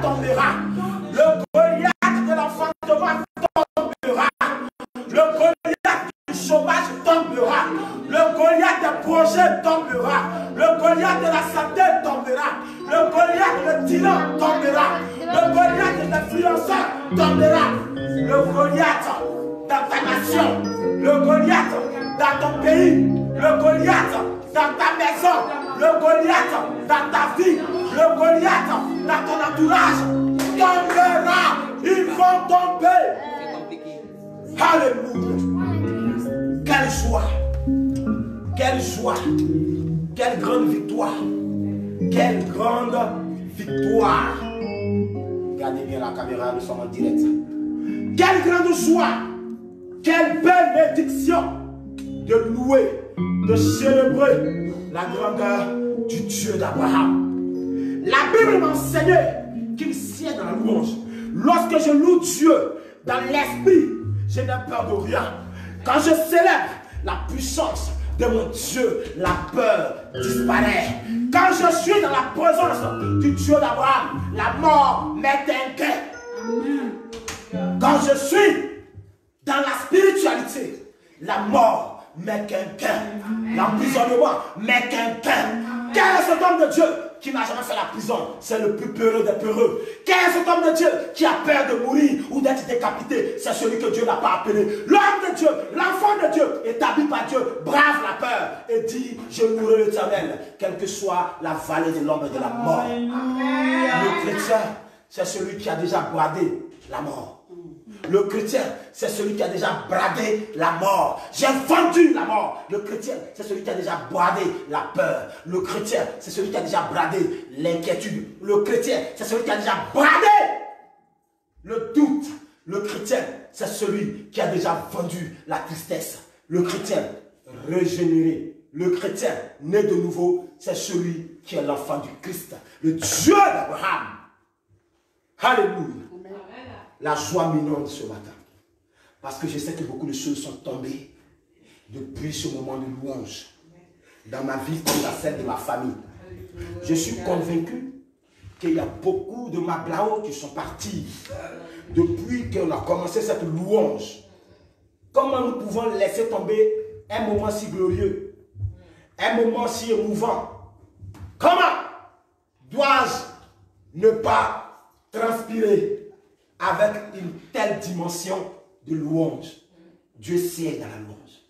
tombera. Le Goliath de l'enfantement tombera. Le Goliath du chômage tombera. Le Goliath des projets tombera. Le Goliath de la santé tombera. Le Goliath de tyran tombera. Le Goliath de l'influenceur tombera. Le Goliath dans ta nation. Le Goliath dans ton pays. Le Goliath dans ta maison. Le Goliath dans ta vie. Le Goliath dans ton entourage tombera. Ils vont tomber. Alléluia. Quelle joie. Quelle joie. Quelle grande victoire. Quelle grande victoire. Regardez bien la caméra, nous sommes en direct. Quelle grande joie. Quelle belle bénédiction de louer, de célébrer la grandeur du Dieu d'Abraham. La Bible m'enseignait qu'il sied dans la louange. Lorsque je loue Dieu dans l'esprit, je n'ai peur de rien. Quand je célèbre la puissance de mon Dieu, la peur disparaît. Quand je suis dans la présence du Dieu d'Abraham, la mort m'est inquiète. Quand je suis dans la spiritualité, la mort m'est inquiète. L'emprisonnement m'est inquiète. Quel est cet homme de Dieu qui n'a jamais fait la prison? C'est le plus peureux des peureux. Quel est cet homme de Dieu qui a peur de mourir ou d'être décapité? C'est celui que Dieu n'a pas appelé. L'homme de Dieu, l'enfant de Dieu, établi par Dieu, brave la peur et dit: je louerai l'Éternel, quelle que soit la vallée de l'ombre de la mort. Le chrétien, c'est celui qui a déjà bradé la mort. Le chrétien, c'est celui qui a déjà bradé la mort. J'ai vendu la mort. Le chrétien, c'est celui qui a déjà bradé la peur. Le chrétien, c'est celui qui a déjà bradé l'inquiétude. Le chrétien, c'est celui qui a déjà bradé le doute. Le chrétien, c'est celui qui a déjà vendu la tristesse. Le chrétien régénéré, le chrétien né de nouveau, c'est celui qui est l'enfant du Christ, le Dieu d'Abraham. Alléluia. La joie m'inonde ce matin. Parce que je sais que beaucoup de choses sont tombées depuis ce moment de louange. Dans ma vie comme dans celle de ma famille. Je suis convaincu qu'il y a beaucoup de Mablao qui sont partis depuis qu'on a commencé cette louange. Comment nous pouvons laisser tomber un moment si glorieux, un moment si émouvant? Comment dois-je ne pas transpirer avec une telle dimension de louange? Dieu siège dans la louange.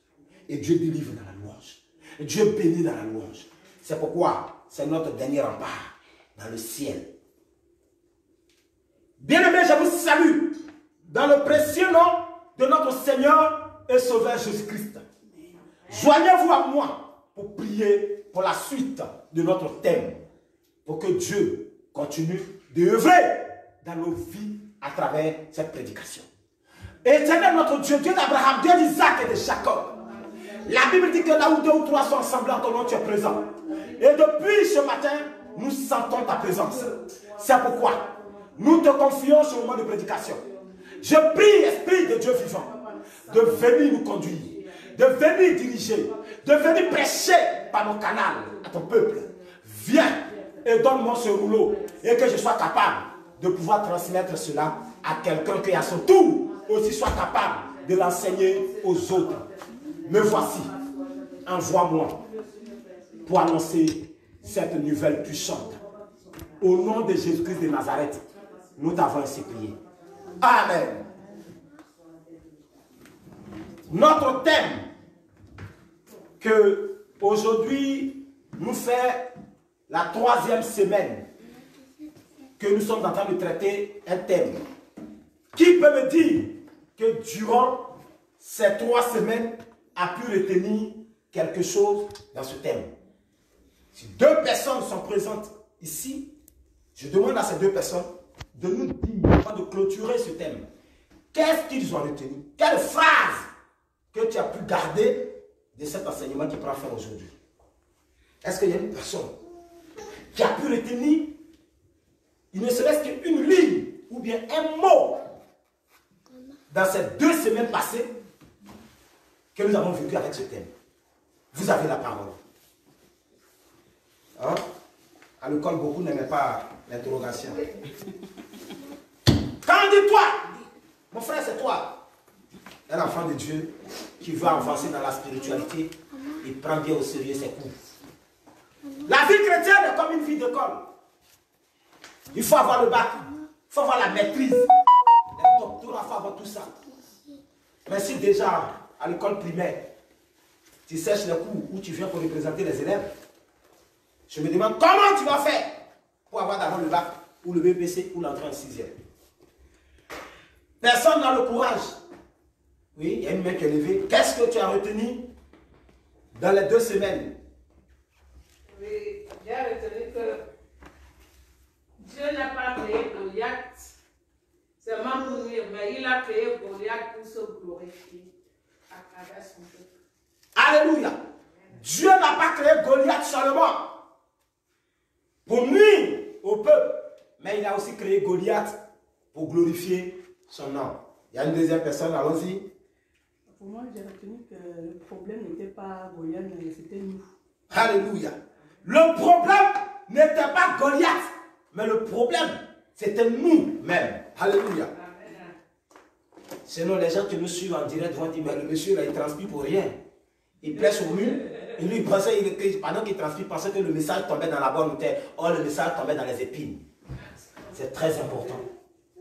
Et Dieu délivre dans la louange. Et Dieu bénit dans la louange. C'est pourquoi c'est notre dernier rempart dans le ciel. Bien-aimés, je vous salue dans le précieux nom de notre Seigneur et Sauveur Jésus-Christ. Joignez-vous à moi pour prier pour la suite de notre thème. Pour que Dieu continue d'œuvrer dans nos vies à travers cette prédication. Éternel notre Dieu, Dieu d'Abraham, Dieu d'Isaac et de Jacob. La Bible dit que là où deux ou trois sont ensemble en ton nom, tu es présent. Et depuis ce matin, nous sentons ta présence. C'est pourquoi nous te confions ce moment de prédication. Je prie, Esprit de Dieu vivant, de venir nous conduire, de venir diriger, de venir prêcher par mon canal à ton peuple. Viens et donne-moi ce rouleau et que je sois capable de pouvoir transmettre cela à quelqu'un qui à son tour aussi soit capable de l'enseigner aux autres. Me voici, envoie-moi pour annoncer cette nouvelle puissante. Au nom de Jésus-Christ de Nazareth, nous t'avons ainsi prié. Amen. Notre thème que aujourd'hui nous fait la 3e semaine que nous sommes en train de traiter un thème. Qui peut me dire que durant ces 3 semaines a pu retenir quelque chose dans ce thème? Si 2 personnes sont présentes ici, je demande à ces 2 personnes de nous dire, avant de clôturer ce thème, qu'est-ce qu'ils ont retenu? Quelle phrase que tu as pu garder de cet enseignement qui prend fin aujourd'hui? Est-ce qu'il y a une personne qui a pu retenir, il ne serait-ce qu'une ligne ou bien un mot dans ces 2 semaines passées que nous avons vécu avec ce thème? Vous avez la parole. Hein? À l'école, beaucoup n'aimaient pas l'interrogation. dit toi, mon frère, c'est toi. Un enfant de Dieu qui veut avancer dans la spiritualité, il prend bien au sérieux ses cours. La vie chrétienne est comme une vie d'école. Il faut avoir le bac, il faut avoir la maîtrise, le doctorat, il faut avoir tout ça. Mais si déjà, à l'école primaire, tu sèches les cours où tu viens pour représenter les élèves, je me demande comment tu vas faire pour avoir d'abord le bac ou le BPC ou l'entrée en 6e. Personne n'a le courage. Oui, il y a une main qui est levée. Qu'est-ce que tu as retenu dans les 2 semaines? Oui, j'ai retenu que Dieu n'a pas créé Goliath seulement pour nuire, mais il a créé Goliath pour se glorifier à travers son peuple. Alléluia. Dieu n'a pas créé Goliath seulement pour nuire au peuple, mais il a aussi créé Goliath pour glorifier son nom. Il y a une deuxième personne, allons-y. Pour moi, j'ai retenu que le problème n'était pas Goliath, mais c'était nous. Alléluia. Le problème n'était pas Goliath, mais le problème, c'était nous-mêmes. Alléluia. Sinon, les gens qui nous suivent en direct vont dire, mais le monsieur là, il transpire pour rien. Il prêche au mur, et lui, il pensait, pendant qu'il transpire, il pensait que le message tombait dans la bonne terre. Or, le message tombait dans les épines. C'est très important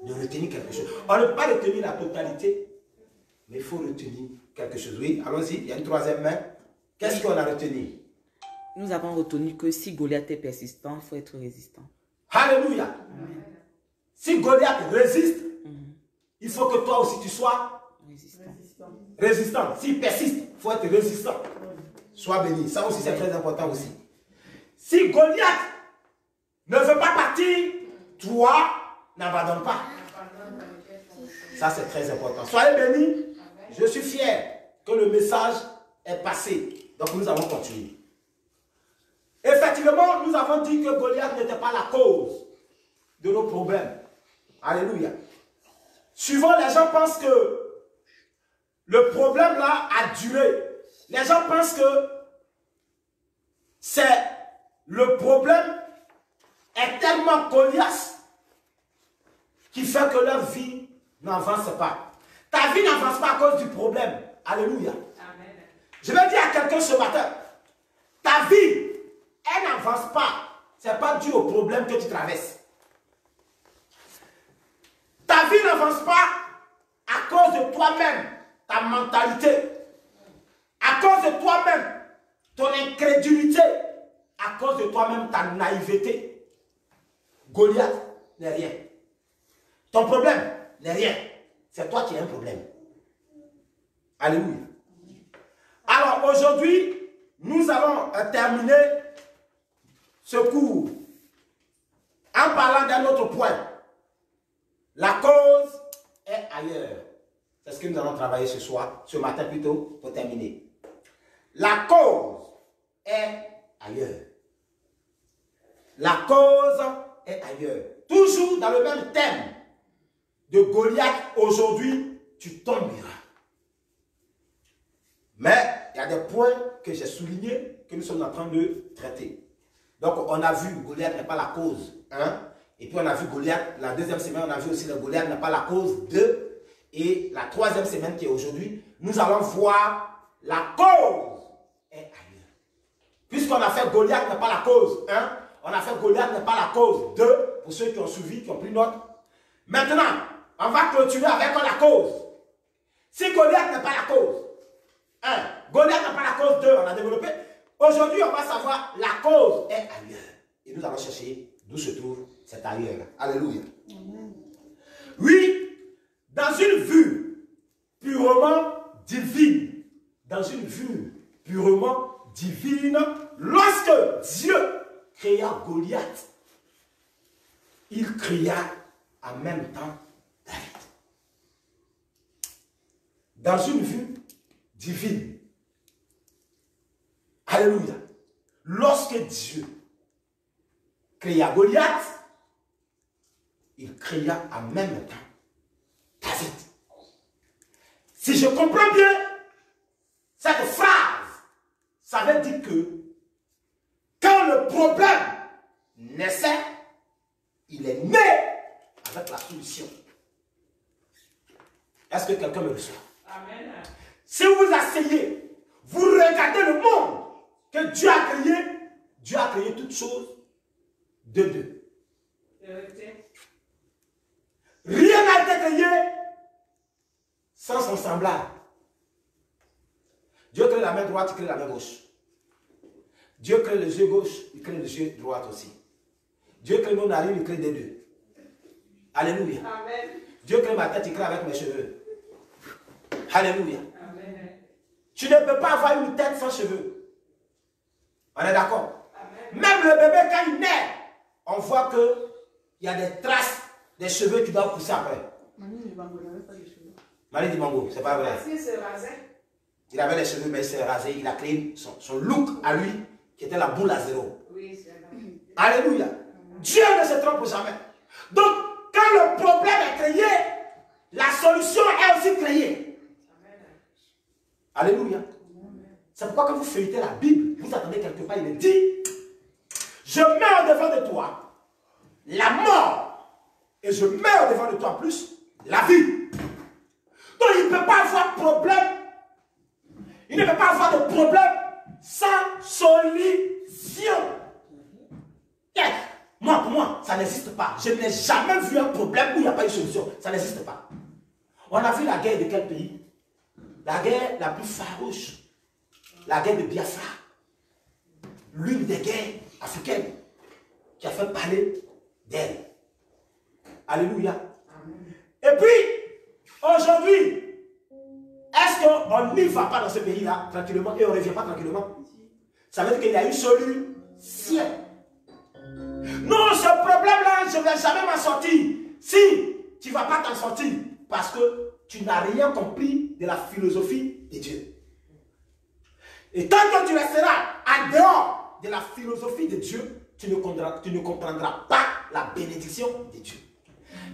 de retenir quelque chose. On ne peut pas retenir la totalité, mais il faut retenir quelque chose. Oui, allons-y, il y a une troisième main. Qu'est-ce qu'on a retenu? Nous avons retenu que si Goliath est persistant, il faut être résistant. Alléluia. Amen. Si Goliath résiste, il faut que toi aussi tu sois résistant. S'il persiste, il faut être résistant. Sois béni. Ça aussi c'est très important aussi. Si Goliath ne veut pas partir, toi n'abandonne pas. Ça c'est très important. Soyez bénis. Je suis fier que le message est passé. Donc nous allons continuer. Effectivement, nous avons dit que Goliath n'était pas la cause de nos problèmes. Alléluia. Souvent, les gens pensent que le problème là a duré. Les gens pensent que c'est le problème est tellement coriace qui fait que leur vie n'avance pas. Ta vie n'avance pas à cause du problème. Alléluia. Amen. Je vais dire à quelqu'un ce matin, ta vie, elle n'avance pas. Ce n'est pas dû au problème que tu traverses. Ta vie n'avance pas à cause de toi-même, ta mentalité. À cause de toi-même, ton incrédulité. À cause de toi-même, ta naïveté. Goliath n'est rien. Ton problème n'est rien. C'est toi qui as un problème. Alléluia. Alors aujourd'hui, nous allons terminer ce cours en parlant d'un autre point. La cause est ailleurs. C'est ce que nous allons travailler ce soir, ce matin plutôt, pour terminer. La cause est ailleurs. La cause est ailleurs. Toujours dans le même thème de Goliath, aujourd'hui, tu tomberas. Mais il y a des points que j'ai soulignés, que nous sommes en train de traiter. Donc, on a vu, Goliath n'est pas la cause. Hein? Et puis, on a vu Goliath, la deuxième semaine, on a vu aussi que Goliath n'est pas la cause de. Et la troisième semaine qui est aujourd'hui, nous allons voir la cause est ailleurs. Puisqu'on a fait Goliath n'est pas la cause. Hein? On a fait Goliath n'est pas la cause de. Pour ceux qui ont suivi, qui ont pris note. Maintenant, on va clôturer avec la cause. Si Goliath n'est pas la cause, 1. Goliath n'est pas la cause, 2. On a développé. Aujourd'hui, on va savoir la cause est ailleurs. Et nous allons chercher d'où se trouve cet ailleurs. Alléluia. Amen. Oui, dans une vue purement divine, lorsque Dieu créa Goliath, il créa en même temps David. Dans une vue divine. Alléluia. Lorsque Dieu créa Goliath, il créa en même temps David. Si je comprends bien cette phrase, ça veut dire que quand le problème naissait, il est né avec la solution. Est-ce que quelqu'un me reçoit? Amen. Si vous asseyez, vous regardez le monde que Dieu a créé toutes choses de deux. Rien n'a été créé sans son semblable. Dieu crée la main droite, il crée la main gauche. Dieu crée les yeux gauche, il crée les yeux droite aussi. Dieu crée nos narines, il crée des deux. Alléluia. Amen. Dieu crée ma tête, il crée avec mes cheveux. Alléluia. Amen. Tu ne peux pas avoir une tête sans cheveux. On est d'accord? Même le bébé, quand il naît, on voit qu'il y a des traces des cheveux qui doivent pousser après. Mani Dibango n'avait pas de cheveux. Mani Dibango, c'est pas vrai. Parce qu'il se rasait. Il avait les cheveux, mais il s'est rasé. Il a créé son look à lui, qui était la boule à zéro. Oui, c'est vrai. Alléluia. Dieu ne se trompe jamais. Donc, quand le problème est créé, la solution est aussi créée. Alléluia. C'est pourquoi quand vous feuilletez la Bible, vous attendez quelque part, il est dit, je mets au-devant de toi la mort et je mets au-devant de toi en plus la vie. Donc il ne peut pas avoir problème. Il ne peut pas avoir de problème sans solution. Yes. Moi, pour moi, ça n'existe pas. Je n'ai jamais vu un problème où il n'y a pas de solution. Ça n'existe pas. On a vu la guerre de quel pays? La guerre la plus farouche. La guerre de Biafra. L'une des guerres africaines qui a fait parler d'elle. Alléluia. Et puis, aujourd'hui, est-ce qu'on n'y va pas dans ce pays-là tranquillement et on ne revient pas tranquillement? Ça veut dire qu'il y a une solution. Non, ce problème-là, je ne vais jamais m'en sortir. Si tu ne vas pas t'en sortir, parce que tu n'as rien compris de la philosophie de Dieu. Et tant que tu resteras en dehors de la philosophie de Dieu, tu ne comprendras pas la bénédiction de Dieu.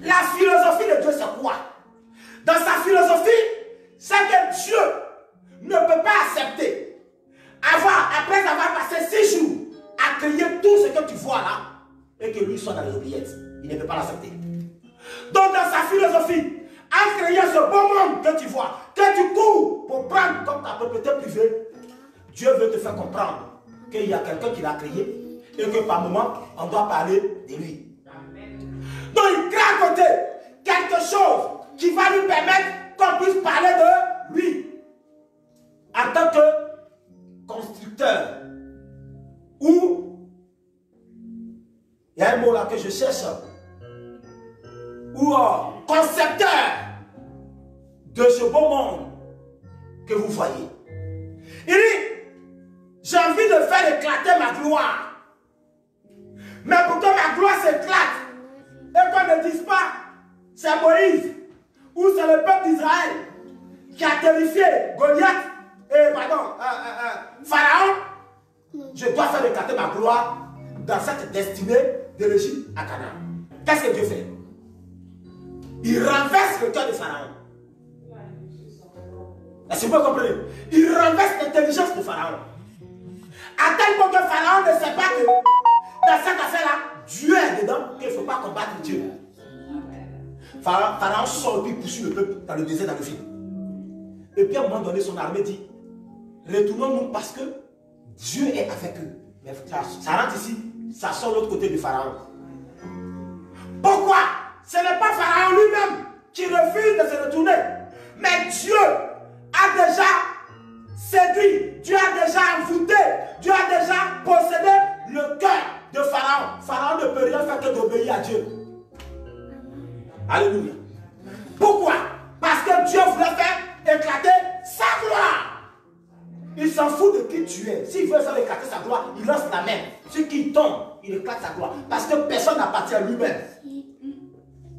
La philosophie de Dieu, c'est quoi? Dans sa philosophie, c'est que Dieu ne peut pas accepter, après avoir passé 6 jours à créer tout ce que tu vois là, et que lui soit dans les oubliettes. Il ne peut pas l'accepter. Donc dans sa philosophie, en créant ce beau monde que tu vois, que tu cours pour prendre comme ta propriété privée, Dieu veut te faire comprendre qu'il y a quelqu'un qui l'a créé et que par moment, on doit parler de lui. Donc il crée à côté quelque chose qui va lui permettre qu'on puisse parler de lui. En tant que constructeur, ou, il y a un mot là que je cherche, ou concepteur de ce beau monde que vous voyez. Il dit, j'ai envie de faire éclater ma gloire. Mais pour que ma gloire s'éclate, et qu'on ne dise pas, c'est Moïse, ou c'est le peuple d'Israël qui a terrifié Goliath, Pharaon, je dois faire éclater ma gloire dans cette destinée de l'Égypte à Canaan. Qu'est-ce que Dieu fait? Il renverse le cœur de Pharaon. Est-ce que vous comprenez? Il renverse l'intelligence de Pharaon. À tel point que Pharaon ne sait pas que dans cette affaire-là, Dieu est dedans, qu'il ne faut pas combattre Dieu. Pharaon sort et poursuit le peuple dans le désert, dans le film. Et puis à un moment donné, son armée dit, retournons-nous parce que Dieu est avec eux. Mais ça rentre ici, ça sort de l'autre côté du Pharaon. Pourquoi? Ce n'est pas Pharaon lui-même qui refuse de se retourner. Mais Dieu a déjà séduit, Dieu a déjà envoûté, Dieu a déjà possédé le cœur de Pharaon. Pharaon ne peut rien faire que d'obéir à Dieu. Alléluia. Pourquoi? Parce que Dieu voulait faire éclater sa gloire. Il s'en fout de qui tu es. S'il veut faire éclater sa gloire, il lance la main. Ce qui tombe, il éclate sa gloire. Parce que personne n'appartient à lui-même.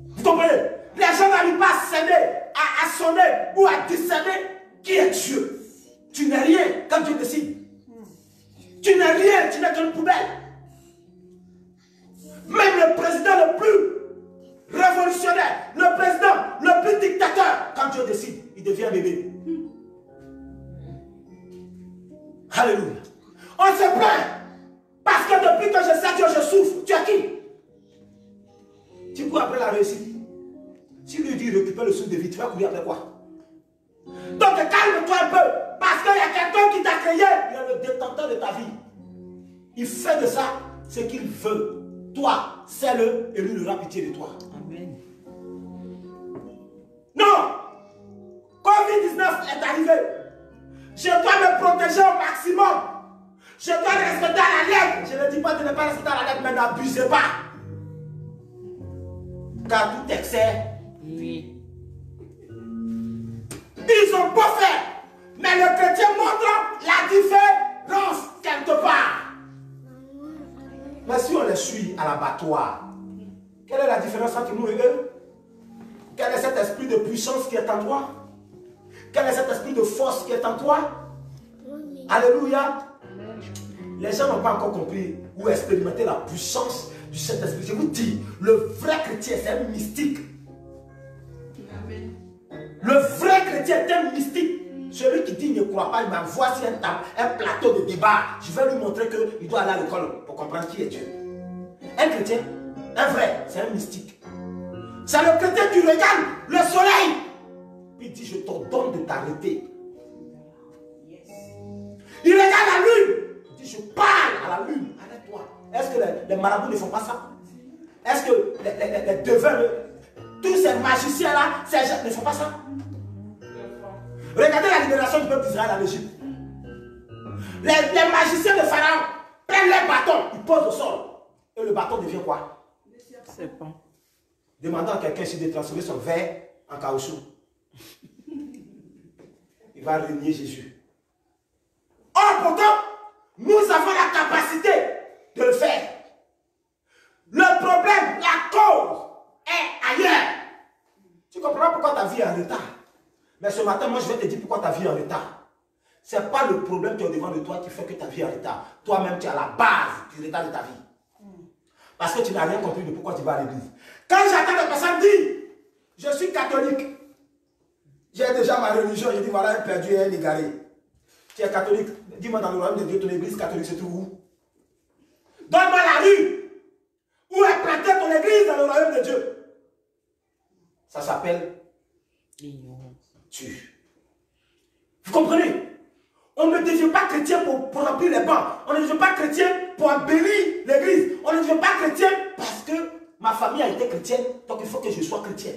Vous comprenez? Les gens n'arrivent pas à s'aimer, à sonner ou à discerner qui est Dieu. Tu n'es rien quand Dieu décide. Tu n'es rien, tu n'es qu'une poubelle. Même le président le plus révolutionnaire, le président le plus dictateur, quand Dieu décide, il devient bébé. Alléluia. On se plaint parce que depuis que je sais Dieu, je souffre. Tu as qui? Tu cours après la réussite. Si lui dit récupère le sou de vie, tu vas courir après quoi? Donc calme-toi un peu. Parce qu'il y a quelqu'un qui t'a créé. Il est le détenteur de ta vie. Il fait de ça ce qu'il veut. Toi, sais-le et lui aura pitié de toi. Amen. Non! Covid-19 est arrivé. Je dois me protéger au maximum. Je dois respecter la règle. Je ne dis pas de ne pas respecter la règle, mais n'abusez pas. Car tout excès. Oui. Ils ont beau faire. Mais le chrétien montre la différence quelque part. Mais si on les suit à l'abattoir, quelle est la différence entre nous et eux? Quel est cet esprit de puissance qui est en toi? Quel est cet esprit de force qui est en toi? Alléluia. Les gens n'ont pas encore compris ou expérimenté la puissance du Saint-Esprit. Je vous dis, le vrai chrétien, c'est un mystique. Amen. Le vrai chrétien est un mystique. Celui qui dit ne croit pas, il m'envoie sur un plateau de débat. Je vais lui montrer qu'il doit aller à l'école pour comprendre qui est Dieu. Un chrétien, un vrai, c'est un mystique. C'est le chrétien qui regarde le soleil. Puis il dit, je t'ordonne de t'arrêter. Il regarde la lune. Il dit, je parle à la lune. Arrête-toi. Est-ce que les marabouts ne font pas ça? Est-ce que les devins, tous ces magiciens-là, ces gens ne font pas ça? Regardez la libération du peuple d'Israël en Égypte. Les magiciens de Pharaon prennent les bâtons, ils posent au sol. Et le bâton devient quoi? Serpent. Demandant à quelqu'un si de transformer son verre en caoutchouc. Il va renier Jésus. Or, pourtant, nous avons la capacité de le faire. Le problème, la cause est ailleurs. Tu comprends pourquoi ta vie est en retard. Mais ce matin, moi, je vais te dire pourquoi ta vie est en retard. Ce n'est pas le problème qui est au-devant de toi qui fait que ta vie est en retard. Toi-même, tu es à la base du retard de ta vie. Parce que tu n'as rien compris de pourquoi tu vas à l'église. Quand j'entends des personnes dire, je suis catholique, j'ai déjà ma religion, je dis voilà un perdu et un égaré. Tu es catholique, dis-moi dans le royaume de Dieu, ton église catholique se trouve où? Donne-moi la rue où est plantée ton église dans le royaume de Dieu. Ça s'appelle L'ignorance. Vous comprenez? On ne devient pas chrétien pour remplir les bancs. On ne devient pas chrétien pour embellir l'église. On ne devient pas chrétien parce que ma famille a été chrétienne, donc il faut que je sois chrétien.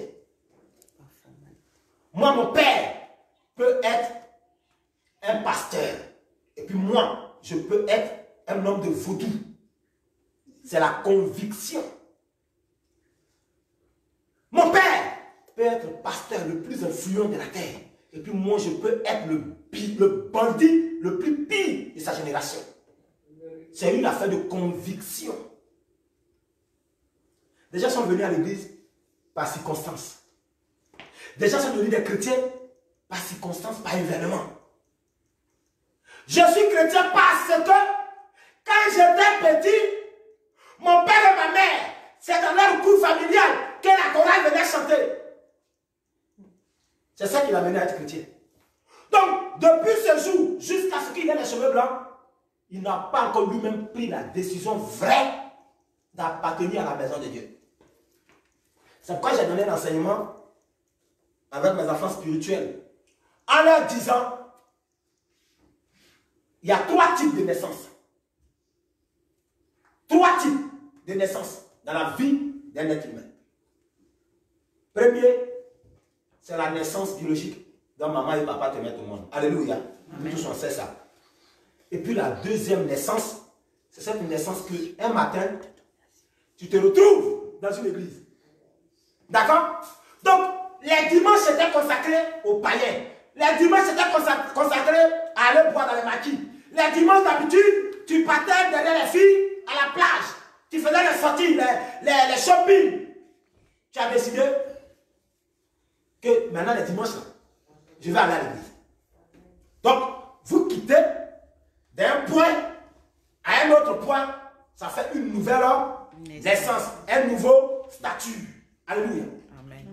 Moi, mon père peut être un pasteur. Et puis moi, je peux être un homme de vaudou. C'est la conviction. Mon père peut être pasteur le plus influent de la terre. Et puis moi, je peux être le bandit le plus pire de sa génération. C'est une affaire de conviction. Des gens sont venus à l'église par circonstance. Des gens sont devenus des chrétiens par circonstance, par événement. Je suis chrétien parce que quand j'étais petit, mon père et ma mère, c'est dans leur cour familial que la chorale venait chanter. C'est ça qui l'a mené à être chrétien. Donc, depuis ce jour, jusqu'à ce qu'il ait les cheveux blancs, il n'a pas encore lui-même pris la décision vraie d'appartenir à la maison de Dieu. C'est pourquoi j'ai donné l'enseignement avec mes enfants spirituels, en leur disant, il y a 3 types de naissances. 3 types de naissances dans la vie d'un être humain. Premier, c'est la naissance biologique dont maman et papa te mettent au monde. Alléluia. Nous tous on sait ça. Et puis la deuxième naissance, c'est cette naissance qu'un matin, tu te retrouves dans une église. D'accord? Donc, les dimanches étaient consacrés aux païens. Les dimanches étaient consacrés à aller boire dans les maquis. Les dimanches d'habitude, tu partais derrière les filles à la plage. Tu faisais les sorties, les shopping. Tu as décidé que maintenant les dimanches, je vais aller à l'église. Donc, vous quittez d'un point à un autre point, ça fait une nouvelle naissance, un nouveau statut. Alléluia. Amen.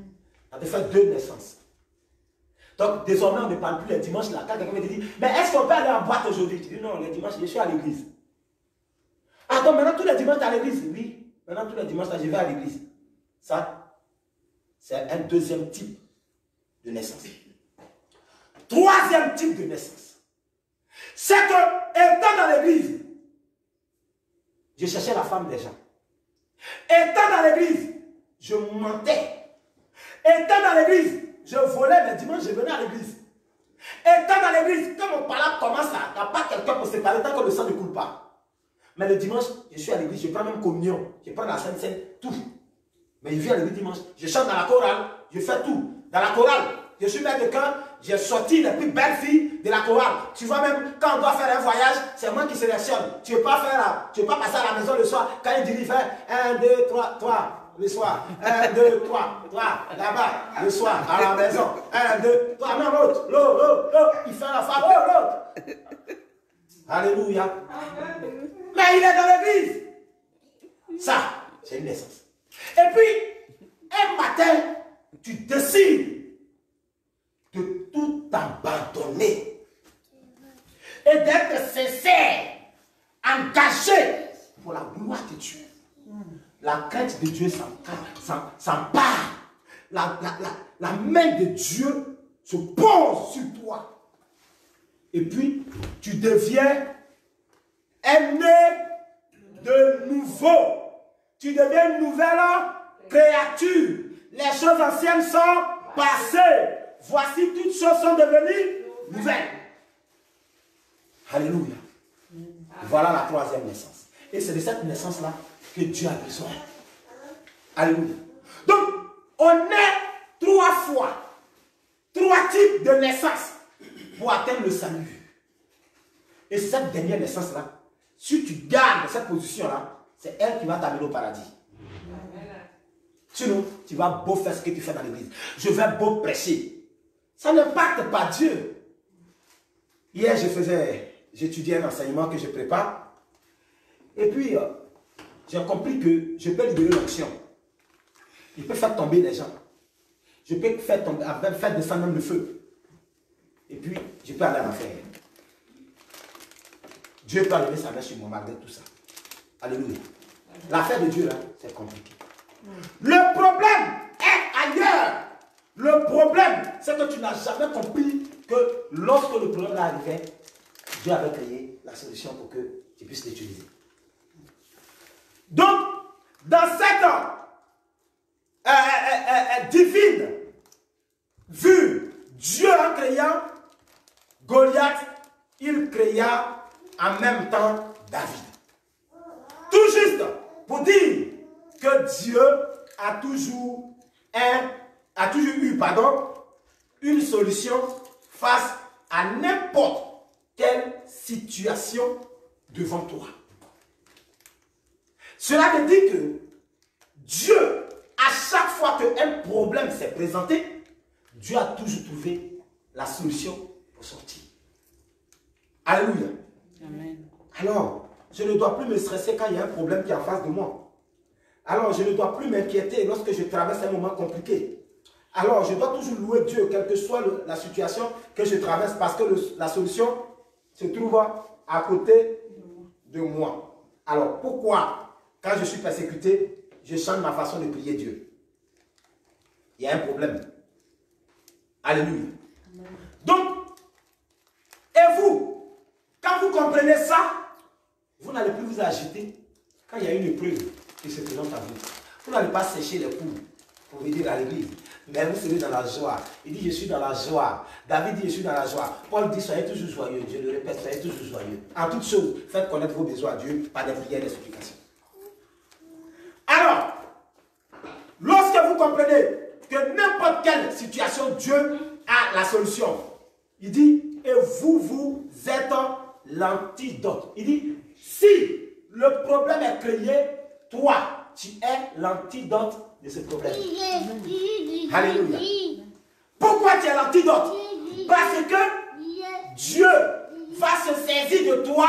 Ça te fait 2 naissances. Donc, désormais, on ne parle plus les dimanches là. Quand quelqu'un me dit, mais est-ce qu'on peut aller en boîte aujourd'hui? Tu dis, non, les dimanches, je suis à l'église. Ah, donc maintenant, tous les dimanches, tu es à l'église? Oui. Maintenant, tous les dimanches, là, je vais à l'église. Ça, C'est un deuxième type de naissance. Troisième type de naissance, c'est que, étant dans l'église, je cherchais la femme des gens. Étant dans l'église, je mentais. Étant dans l'église, je volais, mais dimanche, je venais à l'église. Étant dans l'église, quand mon parlable commence là, il n'y a pas quelqu'un pour se parler tant que le sang ne coule pas. Mais le dimanche, je suis à l'église, je prends même communion, je prends la Sainte Seine, tout. Mais je viens à l'église dimanche, je chante dans la chorale, je fais tout. Dans la chorale, je suis maître de camp, j'ai sorti les plus belles filles de la chorale. Tu vois même, quand on doit faire un voyage, c'est moi qui sélectionne. Tu ne veux pas passer à la maison le soir, quand il dit, il fait 1, 2, 3, 3, le soir. 1, 2, 3, 3, là-bas, le soir, à la maison. 1, 2, 3, non, l'autre, il fait la femme, l'autre. Alléluia. Mais il est dans l'église. Ça, c'est une naissance. Et puis, un matin, tu décides de tout abandonner et d'être sincère, engagé pour la gloire de Dieu. La crainte de Dieu s'empare. La main de Dieu se pose sur toi. Et puis, tu deviens un né de nouveau. Tu deviens une nouvelle créature. Les choses anciennes sont passées. Voici, toutes choses sont devenues nouvelles. Alléluia. Voilà la troisième naissance. Et c'est de cette naissance-là que Dieu a besoin. Alléluia. Donc, on est trois types de naissance pour atteindre le salut. Et cette dernière naissance-là, si tu gardes cette position-là, c'est elle qui va t'amener au paradis. Sinon, tu vas beau faire ce que tu fais dans l'église. Je vais beau prêcher. Ça n'impacte pas Dieu. Hier, j'étudiais un enseignement que je prépare. Et puis, j'ai compris que je peux libérer l'onction. Je peux faire tomber les gens. Je peux faire descendre même le feu. Et puis, je peux aller en enfer. Dieu peut enlever sa main sur moi malgré tout ça. Alléluia. L'affaire de Dieu, là, c'est compliqué. Le problème est ailleurs. Le problème, c'est que tu n'as jamais compris que lorsque le problème arrivait, Dieu avait créé la solution pour que tu puisses l'utiliser. Donc, dans cette divine vue, Dieu en créant Goliath, il créa en même temps David. Tout juste pour dire que Dieu a toujours eu une solution face à n'importe quelle situation devant toi. Cela veut dire que Dieu, à chaque fois qu'un problème s'est présenté, Dieu a toujours trouvé la solution pour sortir. Alléluia. Amen. Alors, je ne dois plus me stresser quand il y a un problème qui est en face de moi. Alors, je ne dois plus m'inquiéter lorsque je traverse un moment compliqué. Alors, je dois toujours louer Dieu, quelle que soit la situation que je traverse, parce que la solution se trouve à côté de moi. Alors, pourquoi, quand je suis persécuté, je change ma façon de prier Dieu? Il y a un problème. Alléluia. Donc, et vous, quand vous comprenez ça, vous n'allez plus vous agiter quand il y a une épreuve qui se présente à vous. Vous n'allez pas sécher les coups pour venir à l'église. Mais vous serez dans la joie. Il dit, je suis dans la joie. David dit, je suis dans la joie. Paul dit, soyez toujours joyeux. Je le répète, soyez toujours joyeux. En toutes choses, faites connaître vos besoins à Dieu par des prières et des supplications. Alors, lorsque vous comprenez que n'importe quelle situation, Dieu a la solution. Il dit, et vous êtes l'antidote. Il dit, si le problème est créé, toi, tu es l'antidote de ce problème. Alléluia. Pourquoi tu es l'antidote? Parce que Dieu va se saisir de toi.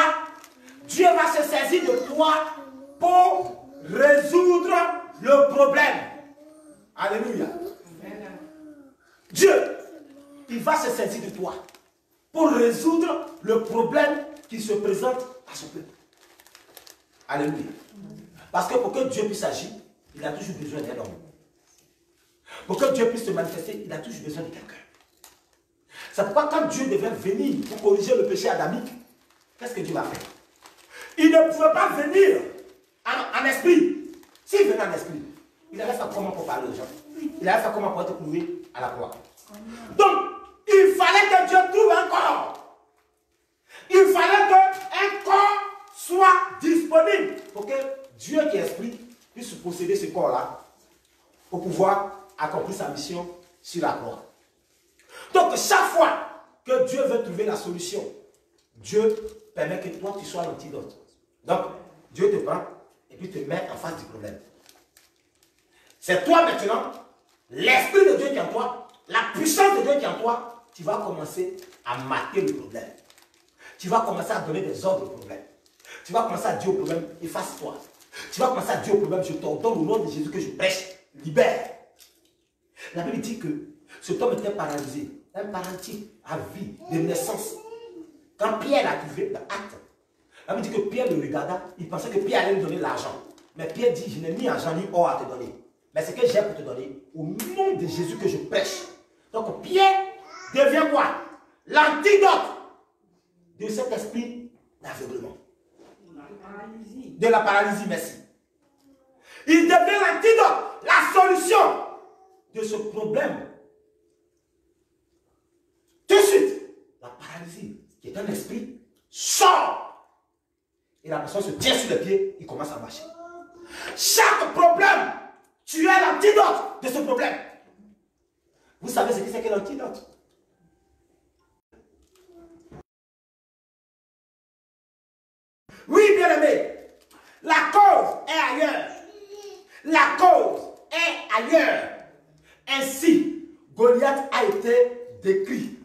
Dieu va se saisir de toi pour résoudre le problème. Alléluia. Dieu, il va se saisir de toi pour résoudre le problème qui se présente à ce peuple. Alléluia. Parce que pour que Dieu puisse agir, il a toujours besoin d'un homme. Pour que Dieu puisse se manifester, il a toujours besoin de quelqu'un. C'est pourquoi quand Dieu devait venir pour corriger le péché adamique, qu'est-ce que Dieu va faire? Il ne pouvait pas venir en esprit. S'il venait en esprit, il allait faire comment pour parler aux gens? Il allait faire comment pour être cloué à la croix? Donc, il fallait que Dieu trouve un corps. Il fallait qu'un corps soit disponible pour que Dieu qui est esprit puisse posséder ce corps-là pour pouvoir accomplir sa mission sur la croix. Donc, chaque fois que Dieu veut trouver la solution, Dieu permet que toi, tu sois l'antidote. Donc, Dieu te prend et puis te met en face du problème. C'est toi maintenant, l'Esprit de Dieu qui est en toi, la puissance de Dieu qui est en toi, tu vas commencer à mater le problème. Tu vas commencer à donner des ordres au problème. Tu vas commencer à dire au problème, efface-toi. Tu vas commencer à dire au problème, je t'ordonne au nom de Jésus que je prêche, libère. La Bible dit que cet homme était paralysé, un paralytique à vie, de naissance. Quand Pierre a trouvé l'acte, la Bible dit que Pierre le regarda, il pensait que Pierre allait lui donner l'argent. Mais Pierre dit, je n'ai ni argent ni or à te donner. Mais ce que j'ai pour te donner, au nom de Jésus que je prêche. Donc Pierre devient quoi? L'antidote de cet esprit d'aveuglement. De la paralysie, merci. Il devient l'antidote, la solution de ce problème. Tout de suite, la paralysie, qui est un esprit, sort. Et la personne se tient sur les pieds, il commence à marcher. Chaque problème, tu es l'antidote de ce problème. Vous savez ce que c'est que l'antidote? Oui, bien-aimé, la cause est ailleurs. La cause est ailleurs. Ainsi, Goliath a été décrit,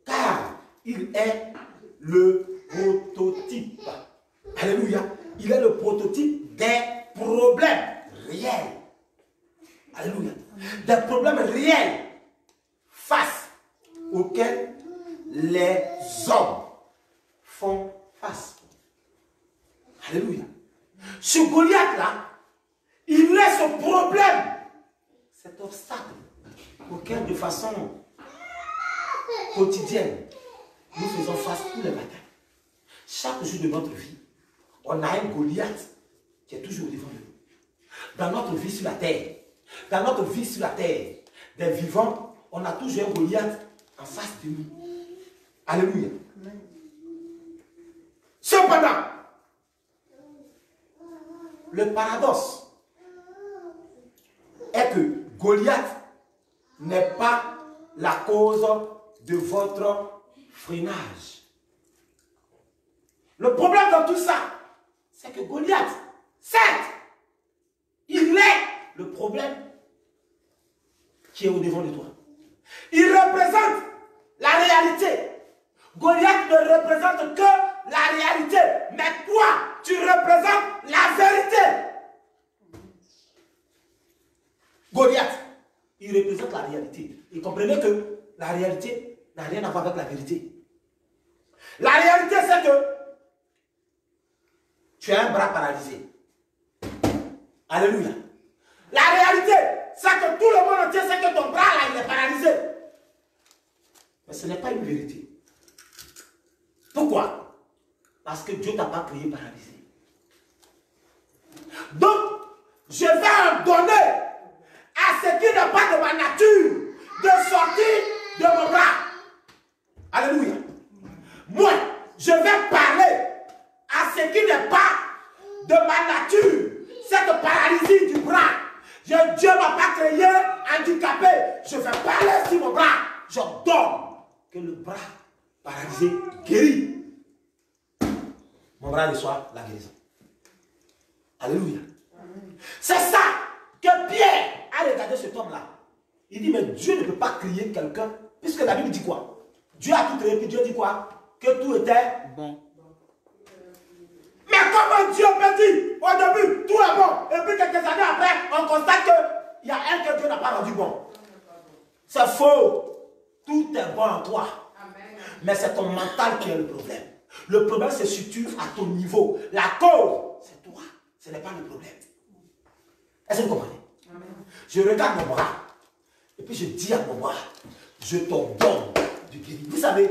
car il est le prototype. Alléluia. Il est le prototype des problèmes réels. Alléluia. Des problèmes réels face auxquels les hommes font face. Alléluia. Ce Goliath-là, il est ce problème, cet obstacle auquel de façon quotidienne, nous faisons face tous les matins. Chaque jour de notre vie, on a un Goliath qui est toujours au devant de nous. Dans notre vie sur la terre, des vivants, on a toujours un Goliath en face de nous. Alléluia. Cependant, le paradoxe est que Goliath n'est pas la cause de votre freinage. Le problème dans tout ça, c'est que Goliath, certes, il est le problème qui est au devant de toi. Il représente la réalité. Goliath ne représente que la réalité. Mais toi, tu représentes la vérité. Goliath, il représente la réalité. Et comprenez que la réalité n'a rien à voir avec la vérité. La réalité, c'est que tu as un bras paralysé. Alléluia. La réalité, c'est que tout le monde entier sait que ton bras là, il est paralysé. Mais ce n'est pas une vérité. Pourquoi? Parce que Dieu ne t'a pas créé paralysé. Donc, je vais en donner à ce qui n'est pas de ma nature de sortir de mon bras. Alléluia. Moi, je vais parler à ce qui n'est pas de ma nature, cette paralysie du bras. Dieu ne m'a pas créé handicapé. Je vais parler sur mon bras. J'ordonne que le bras paralysé guérit. Mon bras reçoit la guérison. Alléluia. C'est ça que Pierre a regardé cet homme-là. Il dit, mais Dieu ne peut pas créer quelqu'un, puisque la Bible dit quoi? Dieu a tout créé, puis Dieu dit quoi? Que tout était bon. Mais comment Dieu peut dire au début, tout est bon, et puis quelques années après, on constate qu'il y a un que Dieu n'a pas rendu bon. C'est faux. Tout est bon en toi. Mais c'est ton mental qui est le problème. Le problème se situe à ton niveau. La cause, c'est toi. Ce n'est pas le problème. Est-ce que vous comprenez? Je regarde mon bras. puis je dis à mon bras, je t'ordonne de guérir. Vous savez,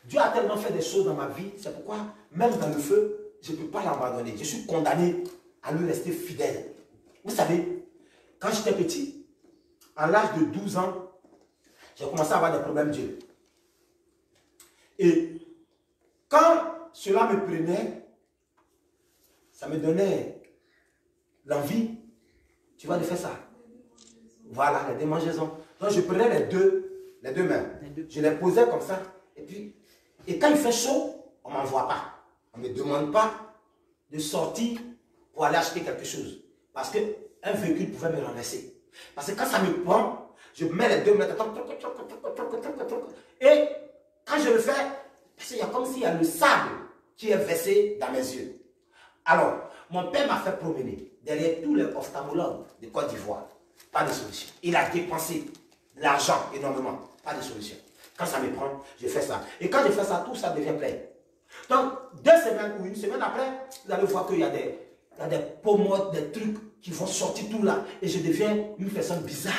Dieu a tellement fait des choses dans ma vie, c'est pourquoi, même dans le feu, je ne peux pas l'abandonner. Je suis condamné à lui rester fidèle. Vous savez, quand j'étais petit, à l'âge de 12 ans, j'ai commencé à avoir des problèmes d'yeux. Et quand cela me prenait, ça me donnait l'envie, tu vois, de faire ça. Voilà, les démangeaisons. Donc je prenais les deux mains, je les posais comme ça, et quand il fait chaud, on ne m'envoie pas. On ne me demande pas de sortir pour aller acheter quelque chose. Parce qu'un véhicule pouvait me renverser. Parce que quand ça me prend, je mets les 2 mains, et quand je le fais, parce qu'il y a comme s'il y a le sable qui est versé dans mes yeux. Alors, mon père m'a fait promener derrière tous les ophtalmologues de Côte d'Ivoire. Pas de solution. Il a dépensé de l'argent énormément. Pas de solution. Quand ça me prend, je fais ça. Et quand je fais ça, tout ça devient plein. Donc, 2 semaines ou 1 semaine après, vous allez voir qu'il y a des pommettes, des trucs qui vont sortir tout là. Et je deviens une personne bizarre.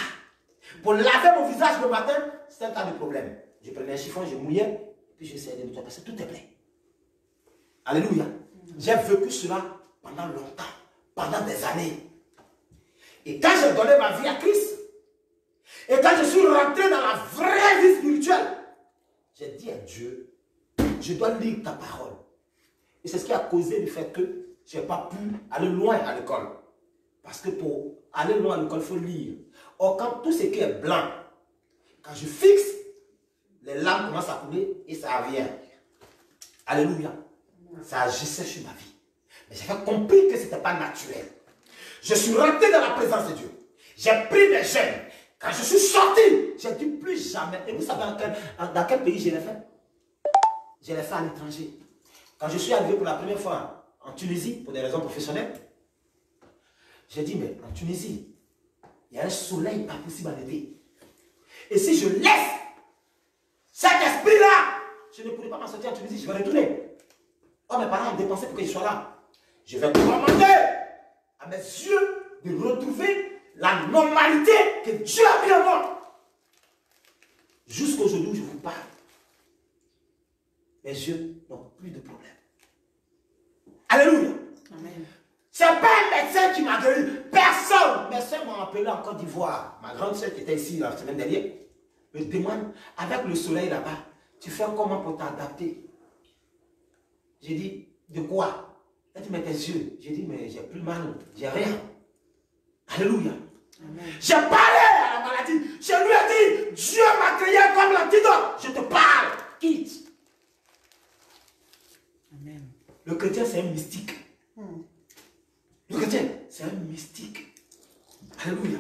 Pour laver mon visage le matin, c'est un tas de problème. Je prenais un chiffon, je mouillais, puis j'essayais de nettoyer parce que tout est plein. Alléluia. J'ai vécu cela pendant longtemps, pendant des années. Et quand j'ai donné ma vie à Christ, et quand je suis rentré dans la vraie vie spirituelle, j'ai dit à Dieu, je dois lire ta parole. Et c'est ce qui a causé le fait que je n'ai pas pu aller loin à l'école. Parce que pour aller loin à l'école, il faut lire. Or, quand tout ce qui est blanc, quand je fixe, les larmes commencent à couler et ça vient. Alléluia. Ça agissait sur ma vie. Mais j'avais compris que ce n'était pas naturel. Je suis rentré dans la présence de Dieu. J'ai pris des gènes. Quand je suis sorti, j'ai dit plus jamais. Et vous savez dans quel pays je l'ai fait? Je l'ai fait à l'étranger. Quand je suis arrivé pour la première fois en Tunisie, pour des raisons professionnelles, j'ai dit, mais en Tunisie, il y a un soleil pas possible en été. Et si je laisse cet esprit-là, je ne pourrai pas m'en sortir en Tunisie, je vais retourner. Oh, mes parents ont dépensé pour que je sois là. Je vais commander à mes yeux de retrouver la normalité que Dieu a mis en moi. Jusqu'aujourd'hui où je vous parle, mes yeux n'ont plus de problème. Alléluia. Ce n'est pas un médecin qui m'a guéri. Personne. Mes soeurs m'ont appelé en Côte d'Ivoire. Ma grande soeur qui était ici la semaine dernière me demande, avec le soleil là-bas, tu fais comment pour t'adapter? J'ai dit, de quoi? Elle dit, mais tes yeux. J'ai dit, mais j'ai plus mal. J'ai rien. Alléluia. J'ai parlé à la maladie. Je lui ai dit, Dieu m'a créé comme l'antidote. Je te parle. Quitte. Amen. Le chrétien, c'est un mystique. Le chrétien, c'est un mystique. Alléluia.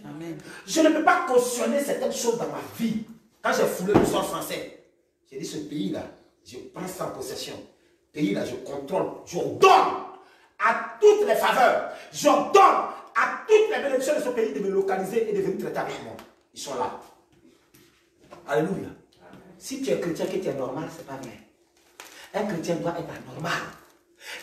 Amen. Je ne peux pas cautionner certaines choses dans ma vie. Quand j'ai foulé le sol français, j'ai dit, ce pays-là, je prends ça en possession. Ce pays-là, je contrôle. Je donne à toutes les faveurs. Je donne à toutes les bénédictions de ce pays de me localiser et de venir traiter avec moi. Ils sont là. Alléluia. Si tu es chrétien, que tu es normal, ce n'est pas vrai. Un chrétien doit être anormal.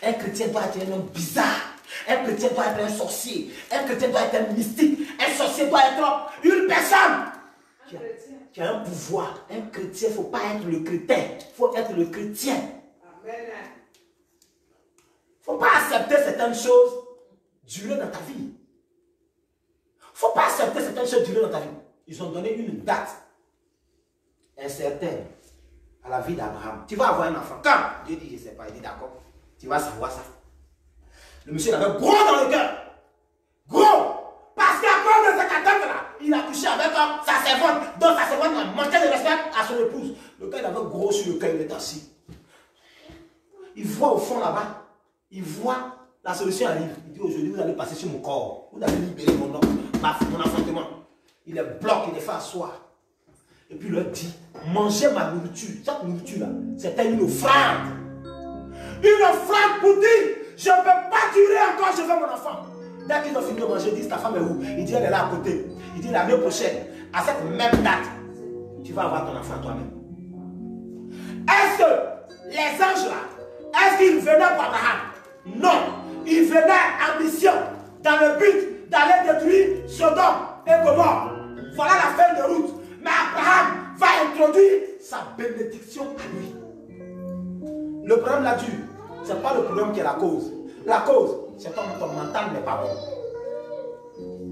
Un chrétien doit être un homme bizarre. Un chrétien doit être un sorcier. Un chrétien doit être un mystique. Un sorcier doit être une personne qui a un pouvoir. Un chrétien, il ne faut pas être le chrétien. Il faut être le chrétien. Il ne faut pas accepter certaines choses durer dans ta vie. Il ne faut pas accepter certaines choses durer dans ta vie. Ils ont donné une date incertaine à la vie d'Abraham. Tu vas avoir un enfant. Quand Dieu dit, je ne sais pas, il dit d'accord. Tu vas savoir ça. Le monsieur avait gros dans le cœur. Gros. Parce qu'à cause de cette attente là, il a couché avec sa servante. Donc sa servante a manqué de respect à son épouse. Le gars, il avait gros sur le cœur, il est assis. Il voit au fond là-bas. Il voit la solution arrive. Il dit, aujourd'hui, vous allez passer sur mon corps. Vous allez libérer mon enfantement. Il est bloqué, il est fait asseoir. Et puis il leur dit, mangez ma nourriture. Cette nourriture-là, c'était une offrande. Une offrande pour dire, je ne peux pas durer encore, je veux mon enfant. Dès qu'ils ont fini de manger, ils disent, ta femme est où? Il dit, elle est là à côté. Il dit, l'année prochaine, à cette même date, tu vas avoir ton enfant toi-même. Est-ce que les anges là, est-ce qu'ils venaient pour Abraham? Non. Ils venaient en mission, dans le but d'aller détruire Sodome et Gomorrhe. Voilà la fin introduire sa bénédiction à lui. Le problème là-dessus, ce n'est pas le problème qui est la cause. La cause, c'est comme ton mental n'est pas bon.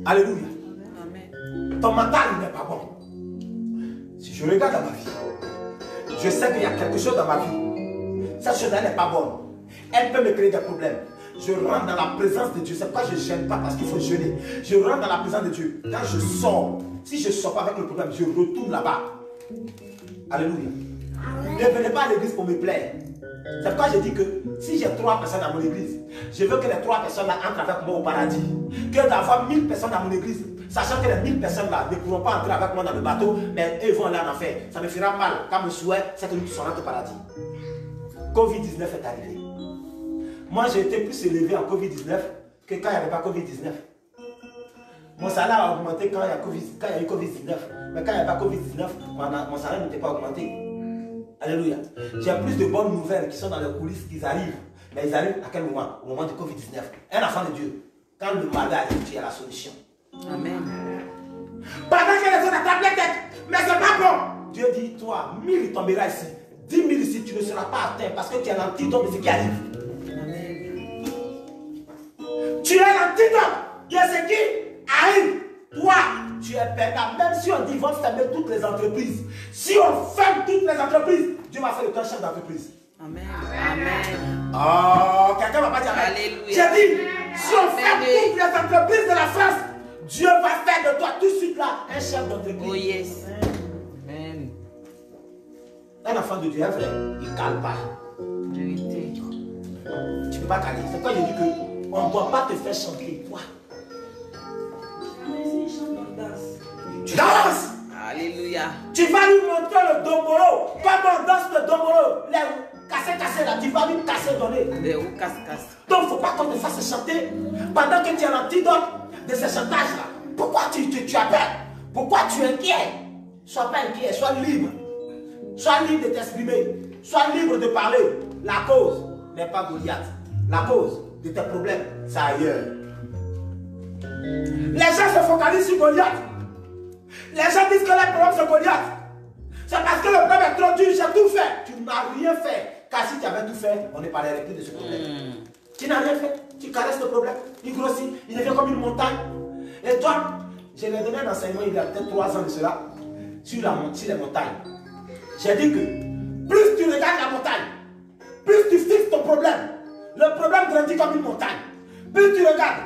Alléluia. Amen. Ton mental n'est pas bon. Si je regarde dans ma vie, je sais qu'il y a quelque chose dans ma vie. Cette chose-là n'est pas bonne. Elle peut me créer des problèmes. Je rentre dans la présence de Dieu. C'est pourquoi je ne gêne pas parce qu'il faut jeûner. Je rentre dans la présence de Dieu. Quand je sors, si je ne sors pas avec le problème, je retourne là-bas. Alléluia. Ne venez pas à l'église pour me plaire. C'est pourquoi je dis que si j'ai 3 personnes dans mon église, je veux que les 3 personnes-là entrent avec moi au paradis. Que d'avoir 1000 personnes dans mon église, sachant que les 1000 personnes-là ne pourront pas entrer avec moi dans le bateau, mais eux vont aller en enfer. Ça me fera mal. Quand mon souhait, c'est que nous serons au paradis. Covid-19 est arrivé. Moi, j'ai été plus élevé en Covid-19 que quand il n'y avait pas Covid-19. Mon salaire a augmenté quand il y a eu Covid-19. Mais quand il n'y avait pas Covid-19, mon salaire n'était pas augmenté. Alléluia. J'ai plus de bonnes nouvelles qui sont dans les coulisses, qui arrivent. Mais ils arrivent à quel moment? Au moment de Covid-19. Un enfant de Dieu. Quand le malheur arrive, tu as la solution. Amen. Pendant que les autres attrapent les têtes, mais c'est pas bon. Dieu dit, toi, 1000 tombera ici. 10 000 ici, tu ne seras pas atteint parce que tu es l'antidote de ce qui arrive. Amen. Tu es l'antidote de ce qui arrive. Toi, tu es perdant. Même si on dit qu'ils vont fermer toutes les entreprises. Si on ferme toutes les entreprises, Dieu va faire de toi chef d'entreprise. Amen. Amen. Oh, quelqu'un va pas dire amen. Alléluia. J'ai dit, si on ferme toutes les entreprises de la France, Dieu va faire de toi tout de suite là un chef d'entreprise. Oh yes. Amen. Un enfant de Dieu, un vrai, il ne cale pas. Vérité. Tu ne peux pas caler. C'est quand je dis qu'on ne doit pas te faire chanter. Toi, tu danses. Alléluia. Tu vas lui montrer le dombolo. Comment on danse le dombolo. Les cassés là, tu vas lui casser donner. Les roues casse-casse. Donc il ne faut pas qu'on te fasse chanter pendant que tu es l'antidote de ce chantage-là. Pourquoi tu as peur? Pourquoi tu es inquiet? Sois pas inquiet, sois libre. Sois libre de t'exprimer. Sois libre de parler. La cause n'est pas Goliath. La cause de tes problèmes, c'est ailleurs. Les gens se focalisent sur Goliath. Les gens disent que le problème c'est Goliath. C'est parce que le problème est trop dur, j'ai tout fait. Tu n'as rien fait. Car si tu avais tout fait, on ne parlerait plus de ce problème. Tu n'as rien fait. Tu caresses le problème. Il grossit. Il devient comme une montagne. Et toi, je l'ai donné un enseignement il y a peut-être 3 ans de cela. Sur les montagnes. J'ai dit que plus tu regardes la montagne, plus tu fixes ton problème. Le problème grandit comme une montagne. Plus tu regardes,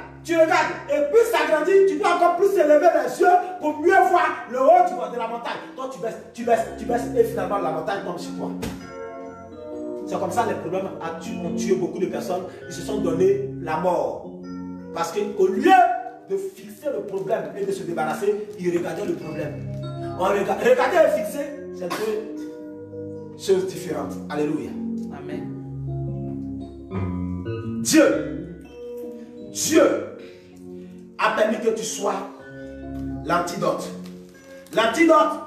et plus ça grandit, tu dois encore plus élever les yeux pour mieux voir le haut de la montagne. Donc tu baisses, et finalement la montagne tombe sur toi. C'est comme ça les problèmes ont tué beaucoup de personnes. Ils se sont donné la mort. Parce qu'au lieu de fixer le problème et de se débarrasser, ils regardaient le problème. Regarder et fixer, c'est deux choses différentes. Alléluia. Amen. Dieu a permis que tu sois l'antidote. L'antidote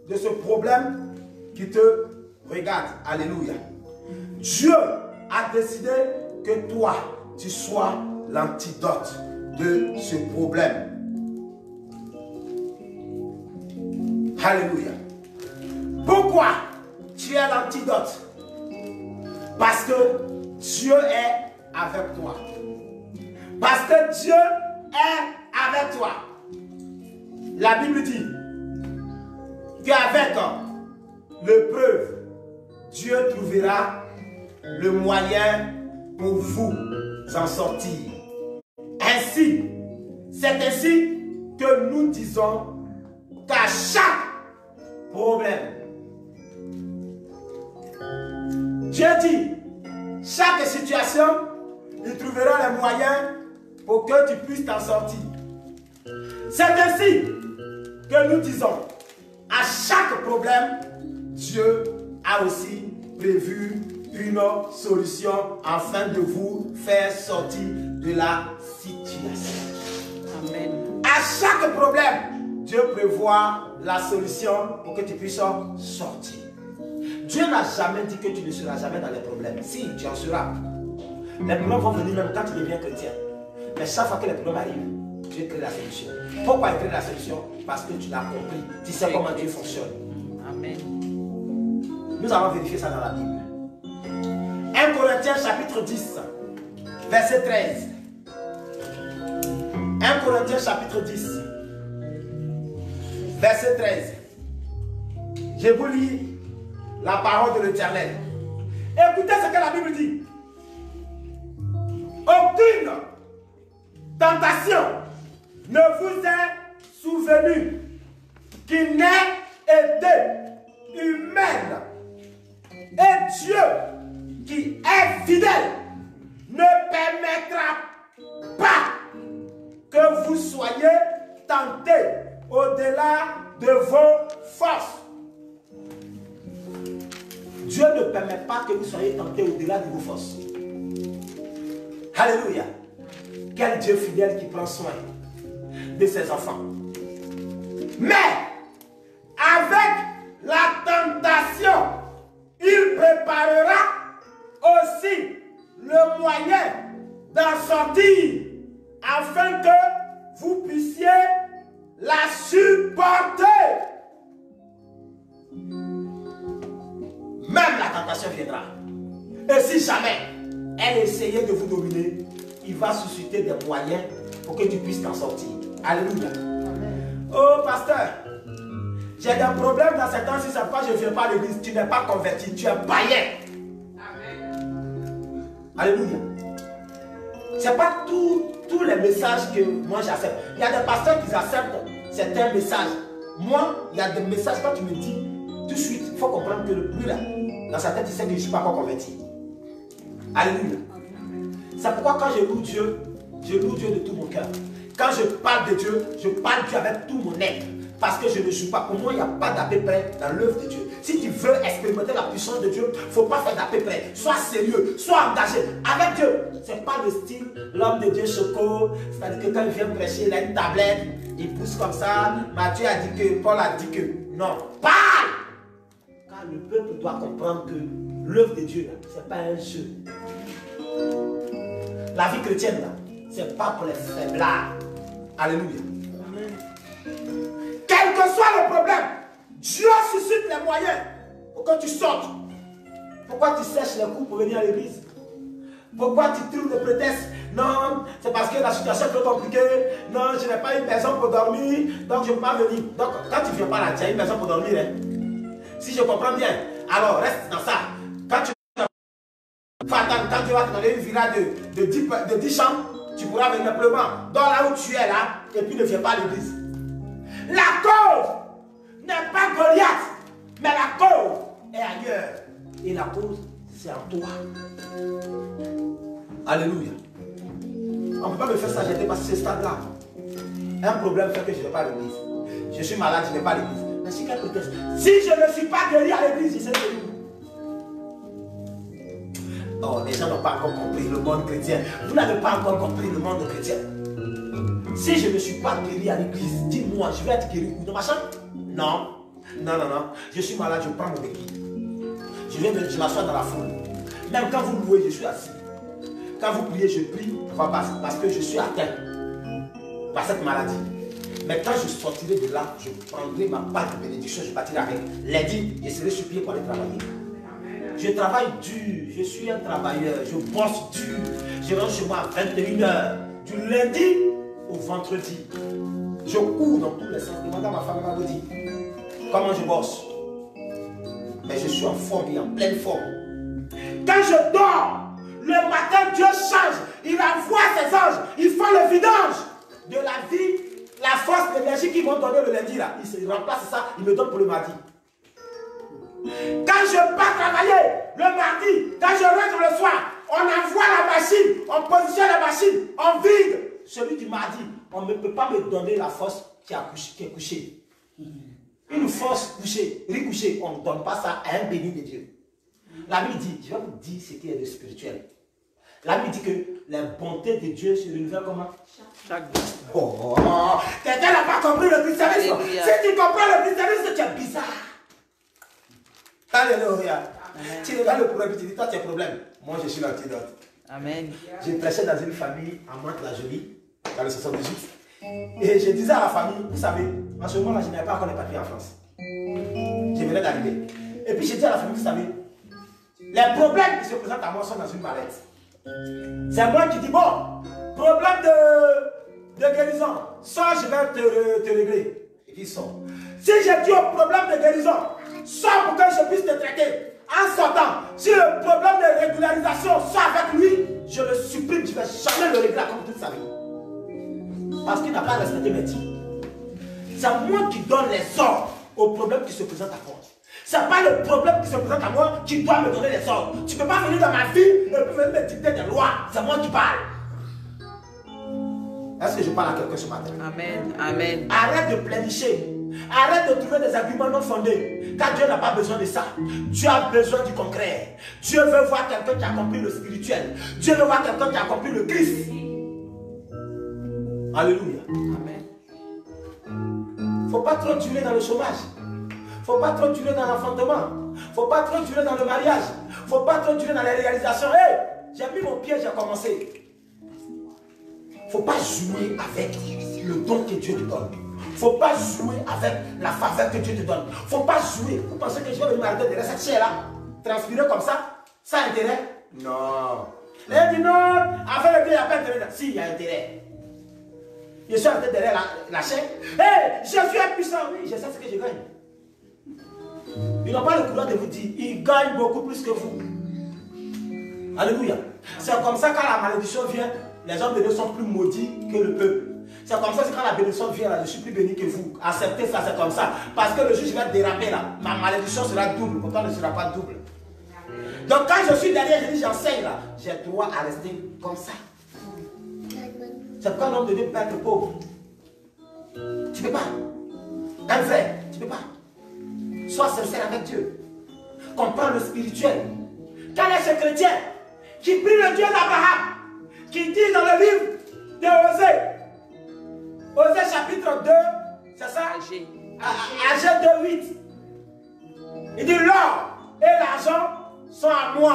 de ce problème qui te regarde. Alléluia. Dieu a décidé que toi, tu sois l'antidote de ce problème. Alléluia. Pourquoi tu es l'antidote? Parce que Dieu est avec toi. Parce que Dieu est avec toi. La Bible dit qu'avec l'épreuve, Dieu trouvera le moyen pour vous en sortir. Ainsi, c'est ainsi que nous disons qu'à chaque problème, Dieu dit, chaque situation, il trouvera les moyens pour que tu puisses t'en sortir. C'est ainsi que nous disons, à chaque problème, Dieu a aussi prévu une solution afin de vous faire sortir de la situation. Amen. À chaque problème, Dieu prévoit la solution pour que tu puisses sortir. Dieu n'a jamais dit que tu ne seras jamais dans les problèmes. Si, tu en seras. Les problèmes vont venir même quand tu deviens chrétien. Mais chaque fois que les problèmes arrivent, Dieu crée la solution. Pourquoi il crée la solution? Parce que tu l'as compris. Tu sais comment Dieu fonctionne. Amen. Amen. Nous allons vérifier ça dans la Bible. 1 Corinthiens chapitre 10, verset 13. 1 Corinthiens chapitre 10, verset 13. Je vous lis la parole de l'Éternel. Écoutez ce que la Bible dit. Aucune tentation ne vous est souvenue qui n'ait été humaine. Et Dieu, qui est fidèle, ne permettra pas que vous soyez tentés au-delà de vos forces. Dieu ne permet pas que vous soyez tentés au-delà de vos forces. Alléluia. Quel Dieu fidèle qui prend soin de ses enfants. Mais avec la tentation, il préparera aussi le moyen d'en sortir afin que vous puissiez la supporter. Même la tentation viendra. Et si jamais elle essayait de vous dominer, il va susciter des moyens pour que tu puisses t'en sortir. Alléluia. Oh pasteur, j'ai des problèmes dans ces temps-ci, c'est pourquoi je ne viens pas à l'église. Tu n'es pas converti, tu es païen. Amen. Alléluia. Ce n'est pas tous les messages que moi j'accepte. Il y a des pasteurs qui acceptent certains messages. Moi, il y a des messages, quand tu me dis, tout de suite, il faut comprendre que lui là, dans sa tête, il sait que je ne suis pas encore converti. Alléluia. C'est pourquoi quand je loue Dieu de tout mon cœur. Quand je parle de Dieu, je parle de Dieu avec tout mon être. Parce que je ne joue pas. Pour moi, il n'y a pas d'à peu près dans l'œuvre de Dieu. Si tu veux expérimenter la puissance de Dieu, il ne faut pas faire d'à peu près. Sois sérieux, sois engagé. Avec Dieu, ce n'est pas le style l'homme de Dieu choco. C'est-à-dire que quand il vient prêcher, il a une tablette, il pousse comme ça. Matthieu a dit que, Paul a dit que. Non, parle! Car le peuple doit comprendre que l'œuvre de Dieu, ce n'est pas un jeu. La vie chrétienne, ce n'est pas pour les faiblards. Alléluia. Quel que soit le problème, Dieu suscite les moyens pour que tu sortes. Pourquoi tu sèches les coups pour venir à l'église? Pourquoi tu trouves le prétexte? Non, c'est parce que la situation est trop compliquée. Non, je n'ai pas une maison pour dormir, donc je ne peux pas venir. Donc, quand tu ne viens pas là, tu as une maison pour dormir. Hein? Si je comprends bien, alors reste dans ça. Quand tu vas te donner une villa de 10 chambres, tu pourras venir simplement dans là où tu es là, et puis ne viens pas à l'église. La cause n'est pas Goliath, mais la cause est ailleurs. Et la cause, c'est en toi. Alléluia. On ne peut pas me faire ça, j'étais pas à ce stade-là. Un problème fait que je ne vais pas à l'église. Je suis malade, je ne vais pas à l'église. Mais si quel prétexte? Si je ne suis pas guéri à l'église, je sais guéri. Oh, les gens n'ont pas encore compris le monde chrétien. Vous n'avez pas encore compris le monde chrétien. Si je ne suis pas guéri à l'église, dis-moi, je vais être guéri dans ma chambre? Non. Non, non, non. Je suis malade, je prends mon béquille. Je m'assois dans la foule. Même quand vous louez, je suis assis. Quand vous priez, je prie parce que je suis atteint par cette maladie. Mais quand je sortirai de là, je prendrai ma part de bénédiction, je partirai avec. Lundi, je serai sur pied pour aller travailler. Je travaille dur, je suis un travailleur, je bosse dur. Je rentre chez moi à 21 h, du lundi au vendredi. Je cours dans tous les sens. Demandez à ma femme, elle m'a dit comment je bosse. Mais je suis en forme et en pleine forme. Quand je dors, le matin, Dieu change. Il envoie ses anges. Ils font le vidange de la vie, la force, l'énergie qu'ils m'ont donné le lundi. Là. Ils remplacent ça, ils me donnent pour le mardi. Quand je pars travailler le mardi, quand je rentre le soir, on envoie la machine, on positionne la machine, on vide. Celui du mardi, on ne peut pas me donner la force qui est couchée. Une force couchée, recouchée, on ne donne pas ça à un béni de Dieu. La Bible dit, je vais vous dire ce qui est de spirituel. La Bible dit que la bonté de Dieu se renouvelle comment? Chaque jour. Oh, quelqu'un n'a pas compris le christianisme. Alléluia. Si tu comprends le christianisme, tu es bizarre. Alléluia. Tu regardes le problème, tu dis, toi tu as un problème. Moi je suis l'antidote. Amen. Je prêchais dans une famille à Mantes-la-Jolie, dans le 78. Et je disais à la famille, vous savez, en ce moment-là, je n'avais pas encore les papiers en France. Je venais venait d'arriver. Et puis j'ai dit à la famille, vous savez, les problèmes qui se présentent à moi sont dans une mallette. C'est moi qui dis, bon, problème de guérison, ça je vais te régler. Et puis il sort. Si j'ai dit au problème de guérison, sors pour que je puisse te traiter. En sortant, si le problème de régularisation sort avec lui, je le supprime, je ne vais jamais le régler comme toute sa vie. Parce qu'il n'a pas respecté mes dires. C'est moi qui donne les ordres aux problèmes qui se présentent à moi. Ce n'est pas le problème qui se présente à moi qui doit me donner les ordres. Tu ne peux pas venir dans ma vie et puis venir me dicter des lois. C'est moi qui parle. Est-ce que je parle à quelqu'un ce matin? Amen. Amen. Arrête de plénicher. Arrête de trouver des arguments non fondés. Car Dieu n'a pas besoin de ça. Dieu a besoin du concret. Dieu veut voir quelqu'un qui a compris le spirituel. Dieu veut voir quelqu'un qui a compris le Christ. Alléluia. Amen. Il ne faut pas trop durer dans le chômage. Il ne faut pas trop durer dans l'enfantement. Il ne faut pas trop durer dans le mariage. Il ne faut pas trop durer dans les réalisations. Hey, j'ai mis mon pied, j'ai commencé. Il ne faut pas jouer avec le don que Dieu te donne. Il ne faut pas jouer avec la faveur que Dieu te donne. Il ne faut pas jouer. Vous pensez que je vais venir m'arrêter derrière cette chair-là, transpirer comme ça, sans intérêt? Non. Elle dit non, avec le Dieu, il n'y a pas d'intérêt. Si, il y a intérêt. Je suis arrêté derrière la chair. Hé, Jésus est puissant. Oui, je sais ce que je gagne. Ils n'ont pas le courage de vous dire, ils gagnent beaucoup plus que vous. Alléluia. C'est comme ça quand la malédiction vient, les hommes de Dieu sont plus maudits que le peuple. C'est comme ça que quand la bénédiction vient, là, je suis plus béni que vous. Acceptez ça, c'est comme ça. Parce que le juge va déraper là. Ma malédiction sera double, pourtant ne sera pas double. Donc quand je suis derrière, je dis j'enseigne là, j'ai droit à rester comme ça. C'est pourquoi l'homme de Dieu peut être pauvre. Tu ne peux pas. Un vrai, tu ne peux pas. Sois sincère avec Dieu. Comprends le spirituel. Quel est ce chrétien qui prie le Dieu d'Abraham, qui dit dans le livre de Osée, Osée chapitre 2, c'est ça? Agé 2:8. Il dit l'or et l'argent sont à moi.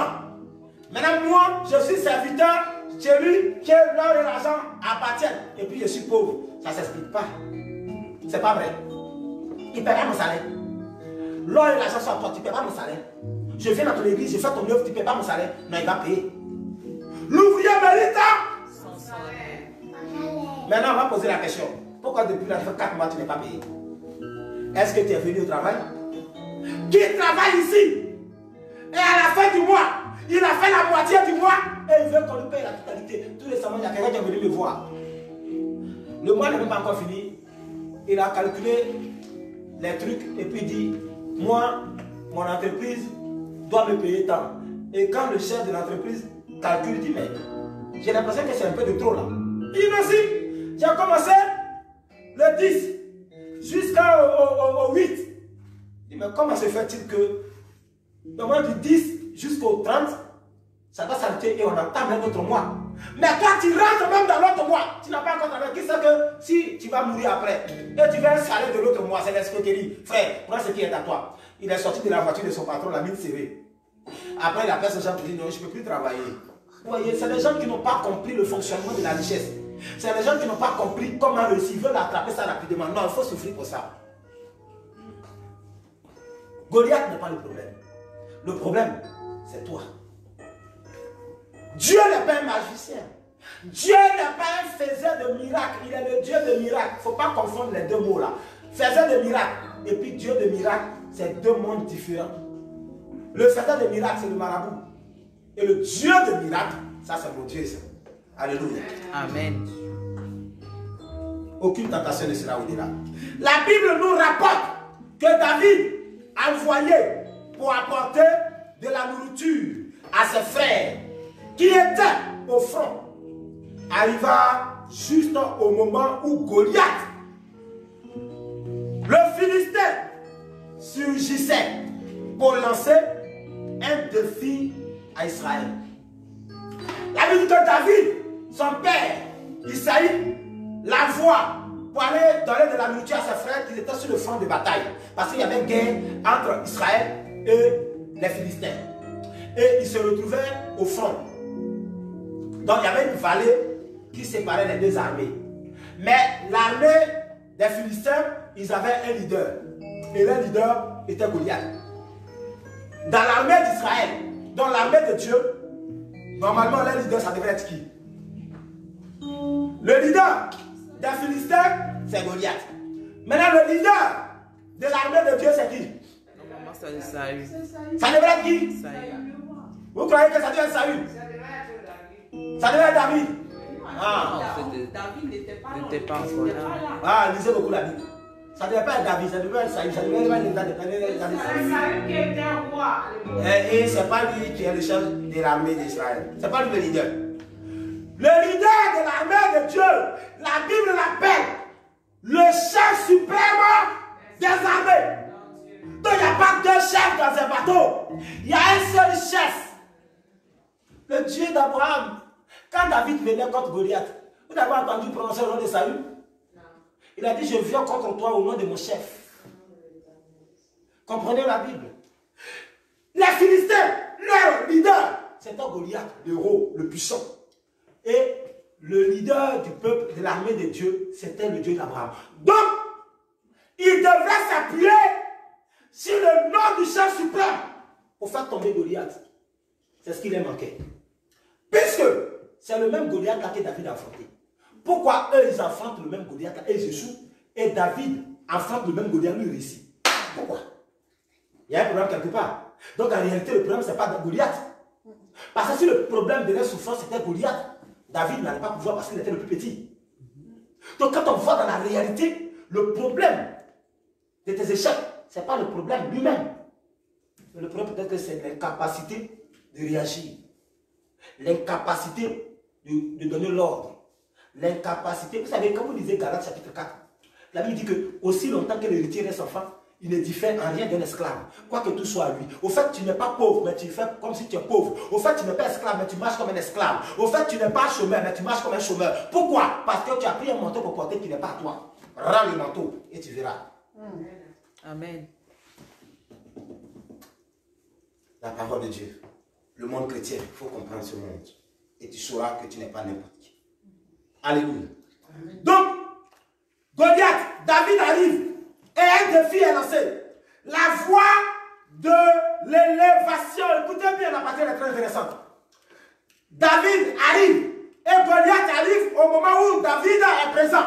Maintenant moi, je suis serviteur chez lui, que l'or et l'argent appartiennent. Et puis je suis pauvre. Ça ne s'explique pas. C'est pas vrai. Il ne paie pas mon salaire. L'or et l'argent sont à toi, tu ne paies pas mon salaire. Je viens dans ton église, je fais ton œuvre, tu ne paies pas mon salaire. Non, il va payer. L'ouvrier mérite son salaire. Maintenant, on va poser la question. Pourquoi depuis là, 4 mois, tu n'es pas payé? Est-ce que tu es venu au travail? Qui travaille ici? Et à la fin du mois, il a fait la moitié du mois et il veut qu'on lui paye la totalité. Tout récemment, il y a quelqu'un qui est venu me voir. Le mois n'est même pas encore fini. Il a calculé les trucs et puis dit, moi, mon entreprise doit me payer tant. Et quand le chef de l'entreprise calcule, il dit, mais j'ai l'impression que c'est un peu de trop là. Il dit, merci, j'ai commencé le 10 jusqu'au 8. Il dit, mais comment se fait-il que au moins du 10 jusqu'au 30, ça va s'arrêter et on entame un autre mois. Mais toi, tu rentres même dans l'autre mois. Tu n'as pas encore travaillé. Qui sait que si tu vas mourir après, et tu vas un salaire de l'autre mois, c'est l'escroquerie. Frère, prends ce qui est à toi. Il est sorti de la voiture de son patron, la mine serrée. Après, il appelle ce gens pour dire non, je ne peux plus travailler. Vous voyez, c'est des gens qui n'ont pas compris le fonctionnement de la richesse. C'est des gens qui n'ont pas compris comment réussir. Ils veulent attraper ça rapidement. Non, il faut souffrir pour ça. Goliath n'est pas le problème. Le problème, c'est toi. Dieu n'est pas un magicien. Dieu n'est pas un faiseur de miracles. Il est le Dieu de miracles. Il ne faut pas confondre les deux mots là. Faiseur de miracles et puis Dieu de miracles, c'est deux mondes différents. Le faiseur de miracles, c'est le marabout. Et le Dieu de miracles, ça c'est mon Dieu. Ça. Alléluia. Amen. Aucune tentation ne sera au-delà. La Bible nous rapporte que David a envoyé pour apporter de la nourriture à ses frères qui étaient au front. Arriva juste au moment où Goliath, le Philistin, surgissait pour lancer un défi à Israël. La Bible dit que David, son père, Isaïe, l'envoie pour aller donner de la nourriture à ses frères qui étaient sur le front de bataille. Parce qu'il y avait guerre entre Israël et les Philistins. Et ils se retrouvaient au front. Donc il y avait une vallée qui séparait les deux armées. Mais l'armée des Philistins, ils avaient un leader. Et leur leader était Goliath. Dans l'armée d'Israël, dans l'armée de Dieu, normalement leur leader, ça devrait être qui? Le leader des Philistins, c'est Goliath. Maintenant, le leader de l'armée de Dieu, c'est qui? Normalement, c'est Saül. Ça devrait être qui? Saül. Vous croyez que ça devrait être Saül? Ça devrait être David. Ah, David n'était pas N'était pas encore là. ah, lisez beaucoup la Bible. Ça ne devait pas être David, ça devait être Saül. Ça devait être David. C'est Saül qui était roi à l'époque. Et ce n'est pas lui qui est le chef de l'armée d'Israël. Ce n'est pas lui le leader. Le leader de l'armée de Dieu, la Bible l'appelle le chef suprême des armées. Donc il n'y a pas deux chefs dans un bateau. Il y a un seul chef. Le Dieu d'Abraham. Quand David venait contre Goliath, vous avez entendu prononcer le nom de Saül? Il a dit, je viens contre toi au nom de mon chef. Comprenez la Bible. Les Philistins, leur leader, c'était Goliath, le héros, le puissant. Et le leader du peuple, de l'armée de Dieu, c'était le Dieu d'Abraham. Donc, il devrait s'appuyer sur le nom du chef suprême pour faire tomber Goliath. C'est ce qui leur manquait. Puisque c'est le même Goliath que David a affronté. Pourquoi eux, ils affrontent le même Goliath et ils échouent, et David affronte le même Goliath, lui, il réussit? Pourquoi? Il y a un problème quelque part. Donc en réalité, le problème, ce n'est pas Goliath. Parce que si le problème de leur souffrance c'était Goliath, David n'allait pas pouvoir parce qu'il était le plus petit. Donc quand on voit dans la réalité, le problème de tes échecs, ce n'est pas le problème lui-même. Le problème peut-être que c'est l'incapacité de réagir. L'incapacité de donner l'ordre. L'incapacité. Vous savez, quand vous lisez Galates chapitre 4, la Bible dit que aussi longtemps que l'héritier reste enfant, il ne diffère en rien d'un esclave, quoi que tout soit à lui. Au fait, tu n'es pas pauvre, mais tu fais comme si tu es pauvre. Au fait, tu n'es pas esclave, mais tu marches comme un esclave. Au fait, tu n'es pas chômeur, mais tu marches comme un chômeur. Pourquoi? Parce que tu as pris un manteau pour porter qui n'est pas à toi. Rends le manteau et tu verras. Amen. La parole de Dieu. Le monde chrétien, il faut comprendre ce monde. Et tu sauras que tu n'es pas n'importe qui. Alléluia. Donc, Goliath, David arrive et un défi est lancé. La voie de l'élévation. Écoutez bien, la partie est très intéressante. David arrive et Goliath arrive au moment où David est présent.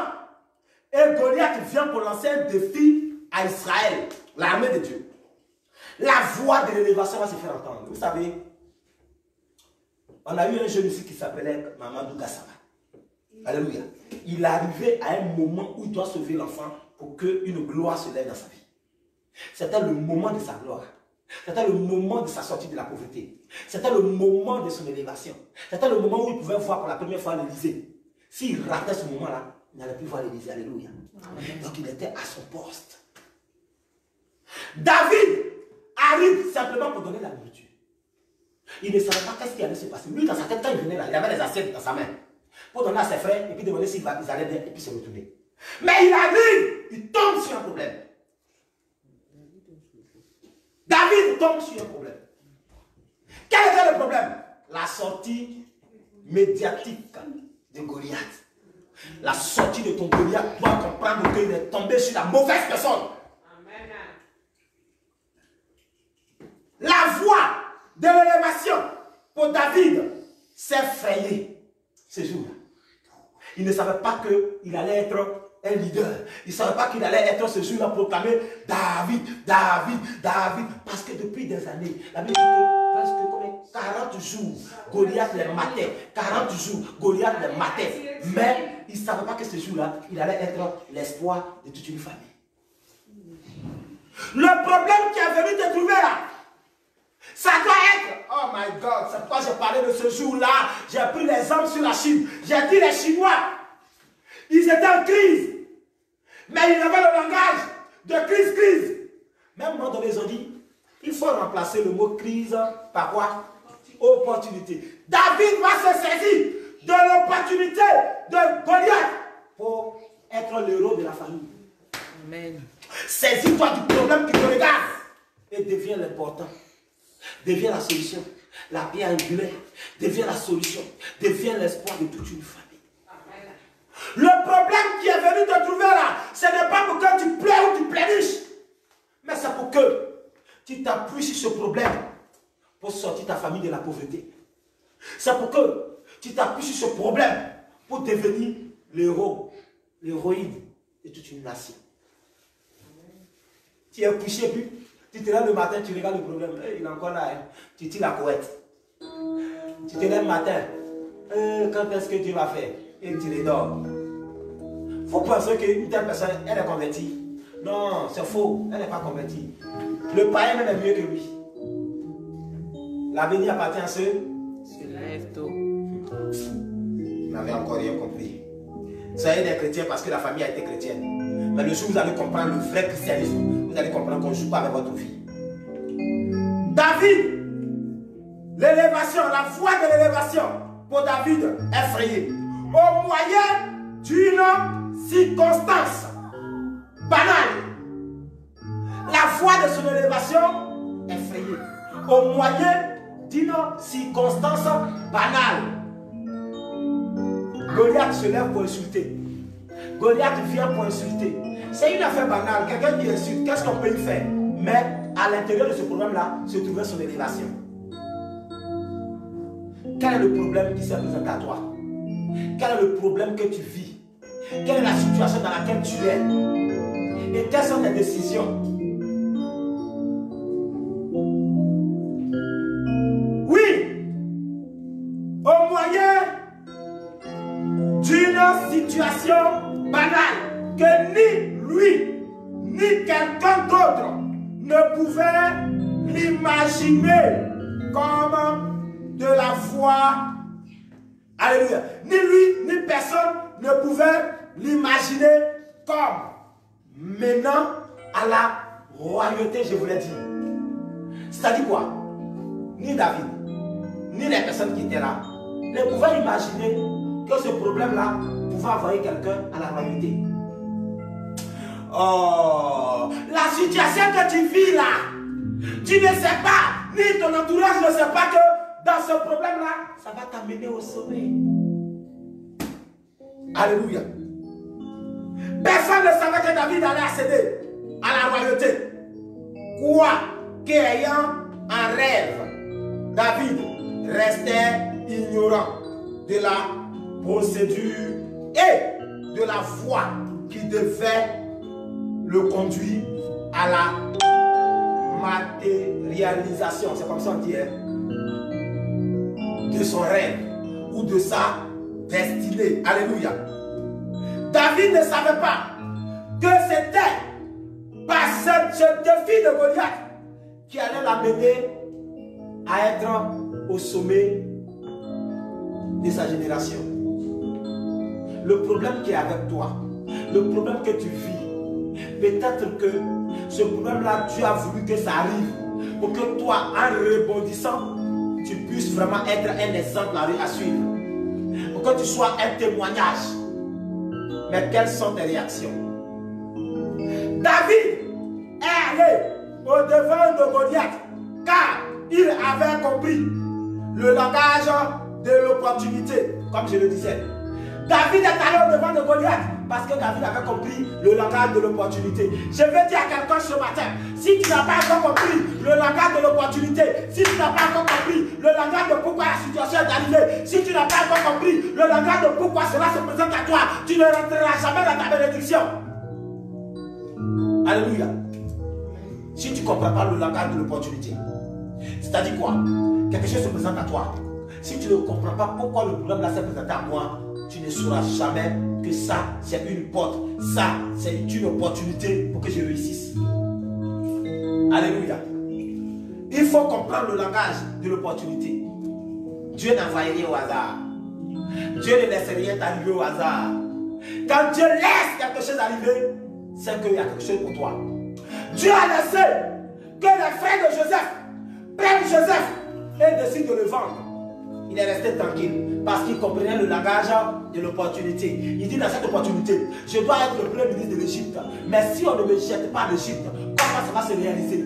Et Goliath vient pour lancer un défi à Israël, l'armée de Dieu. La voie de l'élévation va se faire entendre. Vous savez, on a eu un jeune ici qui s'appelait Mamadou Gassama. Alléluia. Il est arrivé à un moment où il doit sauver l'enfant pour qu'une gloire se lève dans sa vie. C'était le moment de sa gloire. C'était le moment de sa sortie de la pauvreté. C'était le moment de son élévation. C'était le moment où il pouvait voir pour la première fois l'Élysée. S'il ratait ce moment-là, il n'allait plus voir l'Élysée. Alléluia. Donc il était à son poste. David arrive simplement pour donner la nourriture. Il ne savait pas qu'est-ce qui allait se passer. Lui, dans sa tête, quand il venait là, il avait les assiettes dans sa main. Pour donner à ses frères et puis demander s'ils allaient bien et puis se retourner. Mais il arrive, il tombe sur un problème. David tombe sur un problème. Quel était le problème? La sortie médiatique de Goliath. La sortie de ton Goliath doit comprendre qu'il est tombé sur la mauvaise personne. Amen. La voie de l'élévation pour David s'est frayée ce jour-là. Il ne savait pas qu'il allait être un leader. Il ne savait pas qu'il allait être ce jour-là proclamé David, David, David. Parce que depuis des années, la Bible dit que presque 40 jours, Goliath les matait. 40 jours, Goliath les matait. Mais il ne savait pas que ce jour-là, il allait être l'espoir de toute une famille. Le problème qui est venu te trouver là, ça doit être, oh my God, c'est pourquoi j'ai parlé de ce jour-là. J'ai pris l'exemple sur la Chine. J'ai dit les Chinois, ils étaient en crise. Mais ils avaient le langage de crise. Même moi, dans les ont dit, il faut remplacer le mot crise par quoi? Opportunité. David va se saisir de l'opportunité de Goliath pour être l'héros de la famille. Amen. Saisis-toi du problème qui te regarde et deviens l'important. Deviens la solution. La pierre angulaire devient la solution. Devient l'espoir de toute une famille. Amen. Le problème qui est venu te trouver là, ce n'est pas pour que tu pleures ou tu pléniches. Mais c'est pour que tu t'appuies sur ce problème pour sortir ta famille de la pauvreté. C'est pour que tu t'appuies sur ce problème pour devenir l'héros, l'héroïne de toute une nation. Tu es couché, puis tu te lèves le matin, tu regardes le problème. Hey, il est encore là, hein. Tu tires la couette. Tu te lèves le matin. Quand est-ce que Dieu va faire? Et tu les dors. Il faut penser qu'une telle personne, elle est convertie. Non, c'est faux. Elle n'est pas convertie. Le païen même est mieux que lui. L'avenir appartient à ceux Se lève tôt. Vous n'avez encore rien compris. Soyez des chrétiens parce que la famille a été chrétienne. Mais le jour où vous allez comprendre le vrai christianisme, vous allez comprendre qu'on ne joue pas avec votre vie. David, l'élévation, la voie de l'élévation pour David est frayée au moyen d'une circonstance banale. La voie de son élévation est frayée au moyen d'une circonstance banale. Goliath se lève pour insulter. Goliath vient pour insulter. C'est une affaire banale. Quelqu'un qui insulte, qu'est-ce qu'on peut y faire? Mais à l'intérieur de ce problème-là se trouvait son élévation. Quel est le problème qui s'est présenté à toi? Quel est le problème que tu vis? Quelle est la situation dans laquelle tu es? Et quelles sont tes décisions? Oui, au moyen d'une situation banale que ni lui, ni quelqu'un d'autre ne pouvait l'imaginer comme de la foi. Alléluia. Ni lui, ni personne ne pouvait l'imaginer comme menant à la royauté, je vous l'ai dit. C'est-à-dire quoi? Ni David, ni les personnes qui étaient là ne pouvaient imaginer que ce problème-là pouvait envoyer quelqu'un à la royauté. Oh, la situation que tu vis là, tu ne sais pas, ni ton entourage ne sait pas que dans ce problème-là, ça va t'amener au sommet. Alléluia. Personne ne savait que David allait accéder à la royauté. Quoi qu'ayant un rêve, David restait ignorant de la procédure et de la voie qui devait le conduire à la matérialisation, c'est comme ça on dit, de son rêve ou de sa destinée. Alléluia. David ne savait pas que c'était par ce défi de Goliath qui allait l'amener à être au sommet de sa génération. Le problème qui est avec toi, le problème que tu vis, peut-être que ce problème-là, Dieu a voulu que ça arrive pour que toi, en rebondissant, tu puisses vraiment être un exemple à suivre. Pour que tu sois un témoignage. Mais quelles sont tes réactions? David est allé au-devant de Goliath car il avait compris le langage de l'opportunité, comme je le disais. David est allé au-devant de Goliath parce que David avait compris le langage de l'opportunité. Je veux dire à quelqu'un ce matin, si tu n'as pas encore compris le langage de l'opportunité, si tu n'as pas encore compris le langage de pourquoi la situation est arrivée, si tu n'as pas encore compris le langage de pourquoi cela se présente à toi, tu ne rentreras jamais dans ta bénédiction. Alléluia. Si tu ne comprends pas le langage de l'opportunité, c'est-à-dire quoi? Quelque chose se présente à toi. Si tu ne comprends pas pourquoi le problème là s'est présenté à moi, tu ne sauras jamais que ça, c'est une porte. Ça, c'est une opportunité pour que je réussisse. Alléluia. Il faut comprendre le langage de l'opportunité. Dieu n'envoie rien au hasard. Dieu ne laisse rien arriver au hasard. Quand Dieu laisse quelque chose arriver, c'est qu'il y a quelque chose pour toi. Dieu a laissé que les frères de Joseph prennent Joseph et décident de le vendre. Il est resté tranquille parce qu'il comprenait le langage de l'opportunité. Il dit dans cette opportunité, je dois être le premier ministre de l'Égypte. Mais si on ne me jette pas l'Égypte, comment ça va se réaliser?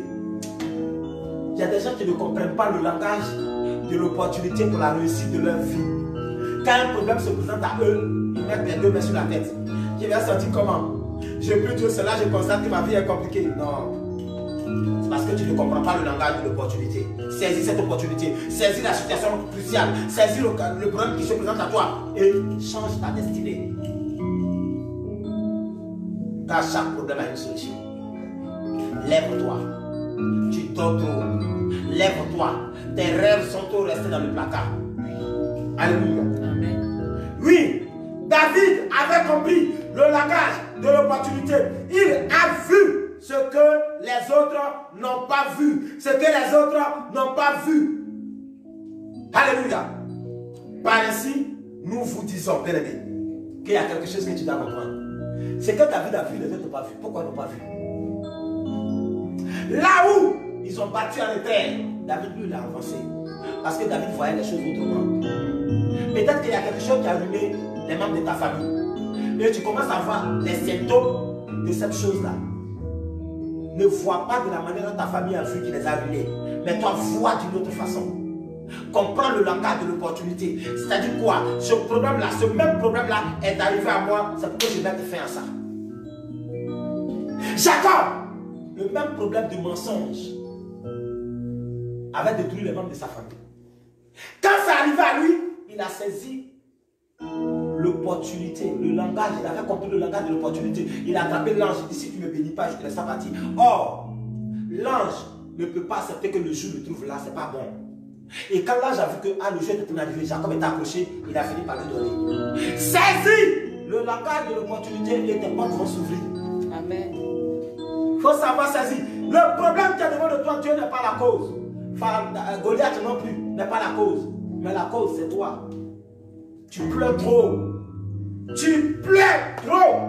Il y a des gens qui ne comprennent pas le langage de l'opportunité pour la réussite de leur vie. Quand un problème se présente à eux, ils mettent les deux mains sur la tête. Je vais sentir comment? J'ai plus tout cela, je constate que ma vie est compliquée. Non. C'est parce que tu ne comprends pas le langage de l'opportunité. Saisis cette opportunité. Saisis la situation cruciale. Saisis le problème qui se présente à toi. Et change ta destinée. Car chaque problème a une solution. Lève-toi. Tu dors trop. Lève-toi. Tes rêves sont trop restés dans le placard. Alléluia. Amen. Oui, David avait compris le langage de l'opportunité. Il a vu ce que les autres n'ont pas vu. Ce que les autres n'ont pas vu. Alléluia. Par ainsi, nous vous disons, bien aimé, qu'il y a quelque chose que tu dois comprendre. Ce que David a vu, les autres n'ont pas vu. Pourquoi ils n'ont pas vu? Là où ils ont battu en éther, David, lui, il a avancé. Parce que David voyait les choses autrement. Peut-être qu'il y a quelque chose qui a allumé les membres de ta famille. Et tu commences à voir les symptômes de cette chose-là. Ne vois pas de la manière dont ta famille a vu qu'il les a allumés. Mais toi, vois d'une autre façon. Comprends le langage de l'opportunité. C'est-à-dire quoi? Ce problème-là, ce même problème-là est arrivé à moi. C'est pourquoi je vais te faire ça. Jacob, le même problème de mensonge avait détruit les membres de sa famille. Quand ça arrivait à lui, il a saisi l'opportunité, le langage. Il avait compris le langage de l'opportunité. Il a attrapé l'ange. Il dit, si tu ne me bénis pas, je te laisse partir. Or, l'ange ne peut pas accepter que le jour le trouve là, c'est pas bon. Et quand l'ange a vu que le jour était arrivé, Jacob était accroché, il a fini par lui donner. Saisis le langage de l'opportunité et tes portes vont s'ouvrir. Amen. Il faut savoir saisir. Le problème qui est devant de toi, Dieu n'est pas la cause. Goliath non plus n'est pas la cause. Mais la cause, c'est toi. Tu pleures trop. Tu plais trop.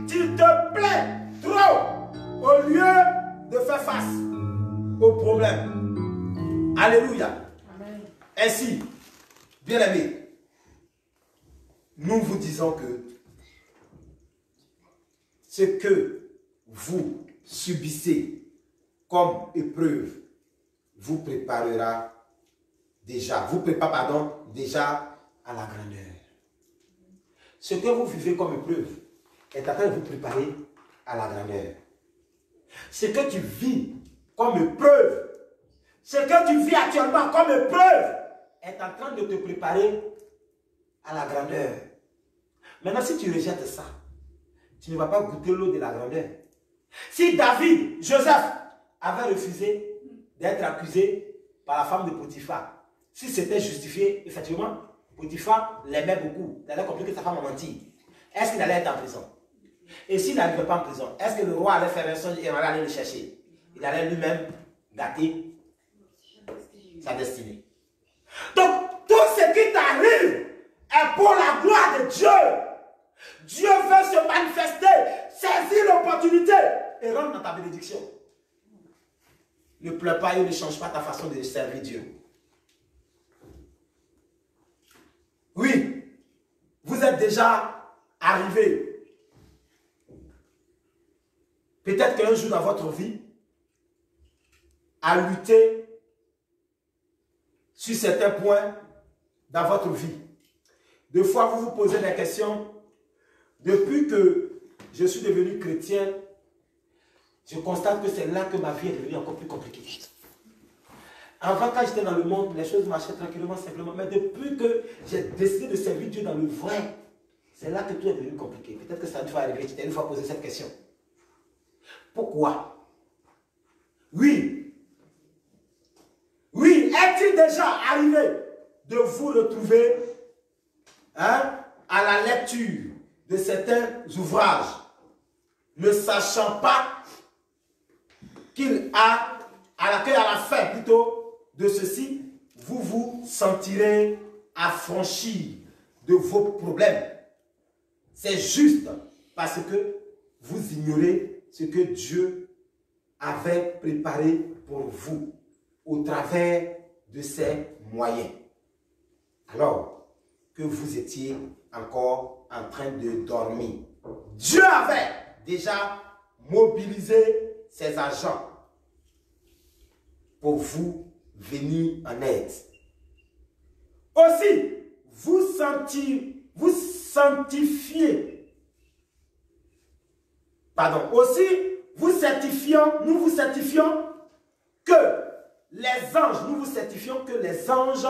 Tu te plais trop. Au lieu de faire face au problème. Alléluia. Amen. Ainsi, bien aimés, nous vous disons que ce que vous subissez comme épreuve vous préparera déjà, déjà à la grandeur. Ce que vous vivez comme épreuve est en train de vous préparer à la grandeur. Ce que tu vis comme épreuve, ce que tu vis actuellement comme épreuve est en train de te préparer à la grandeur. Maintenant, si tu rejettes ça, tu ne vas pas goûter l'eau de la grandeur. Si David, Joseph, avait refusé d'être accusé par la femme de Potiphar, si c'était justifié, effectivement, Potiphar l'aimait beaucoup. Il avait compris que sa femme a menti. Est-ce qu'il allait être en prison? Et s'il n'arrivait pas en prison, est-ce que le roi allait faire un songe et on allait aller le chercher? Il allait lui-même gâter sa destinée. Donc, tout ce qui t'arrive est pour la gloire de Dieu. Dieu veut se manifester. Saisis l'opportunité et rentre dans ta bénédiction. Ne pleure pas et ne change pas ta façon de servir Dieu. Oui, vous êtes déjà arrivé. Peut-être qu'un jour dans votre vie, à lutter sur certains points dans votre vie. Des fois, vous vous posez des questions. Depuis que je suis devenu chrétien, je constate que c'est là que ma vie est devenue encore plus compliquée. Avant, quand j'étais dans le monde, les choses marchaient tranquillement, simplement. Mais depuis que j'ai décidé de servir Dieu dans le vrai, c'est là que tout est devenu compliqué. Peut-être que ça une fois arrivé, tu t'es une fois posé cette question. Pourquoi? Oui. Oui, est-il déjà arrivé de vous retrouver à la lecture de certains ouvrages, ne sachant pas qu'il a, à la fin plutôt de ceci, vous vous sentirez affranchi de vos problèmes. C'est juste parce que vous ignorez ce que Dieu avait préparé pour vous au travers de ses moyens. Alors que vous étiez encore en train de dormir. Dieu avait déjà mobilisé ses agents pour vous venir en aide. Aussi, vous certifions les anges, nous vous certifions que les anges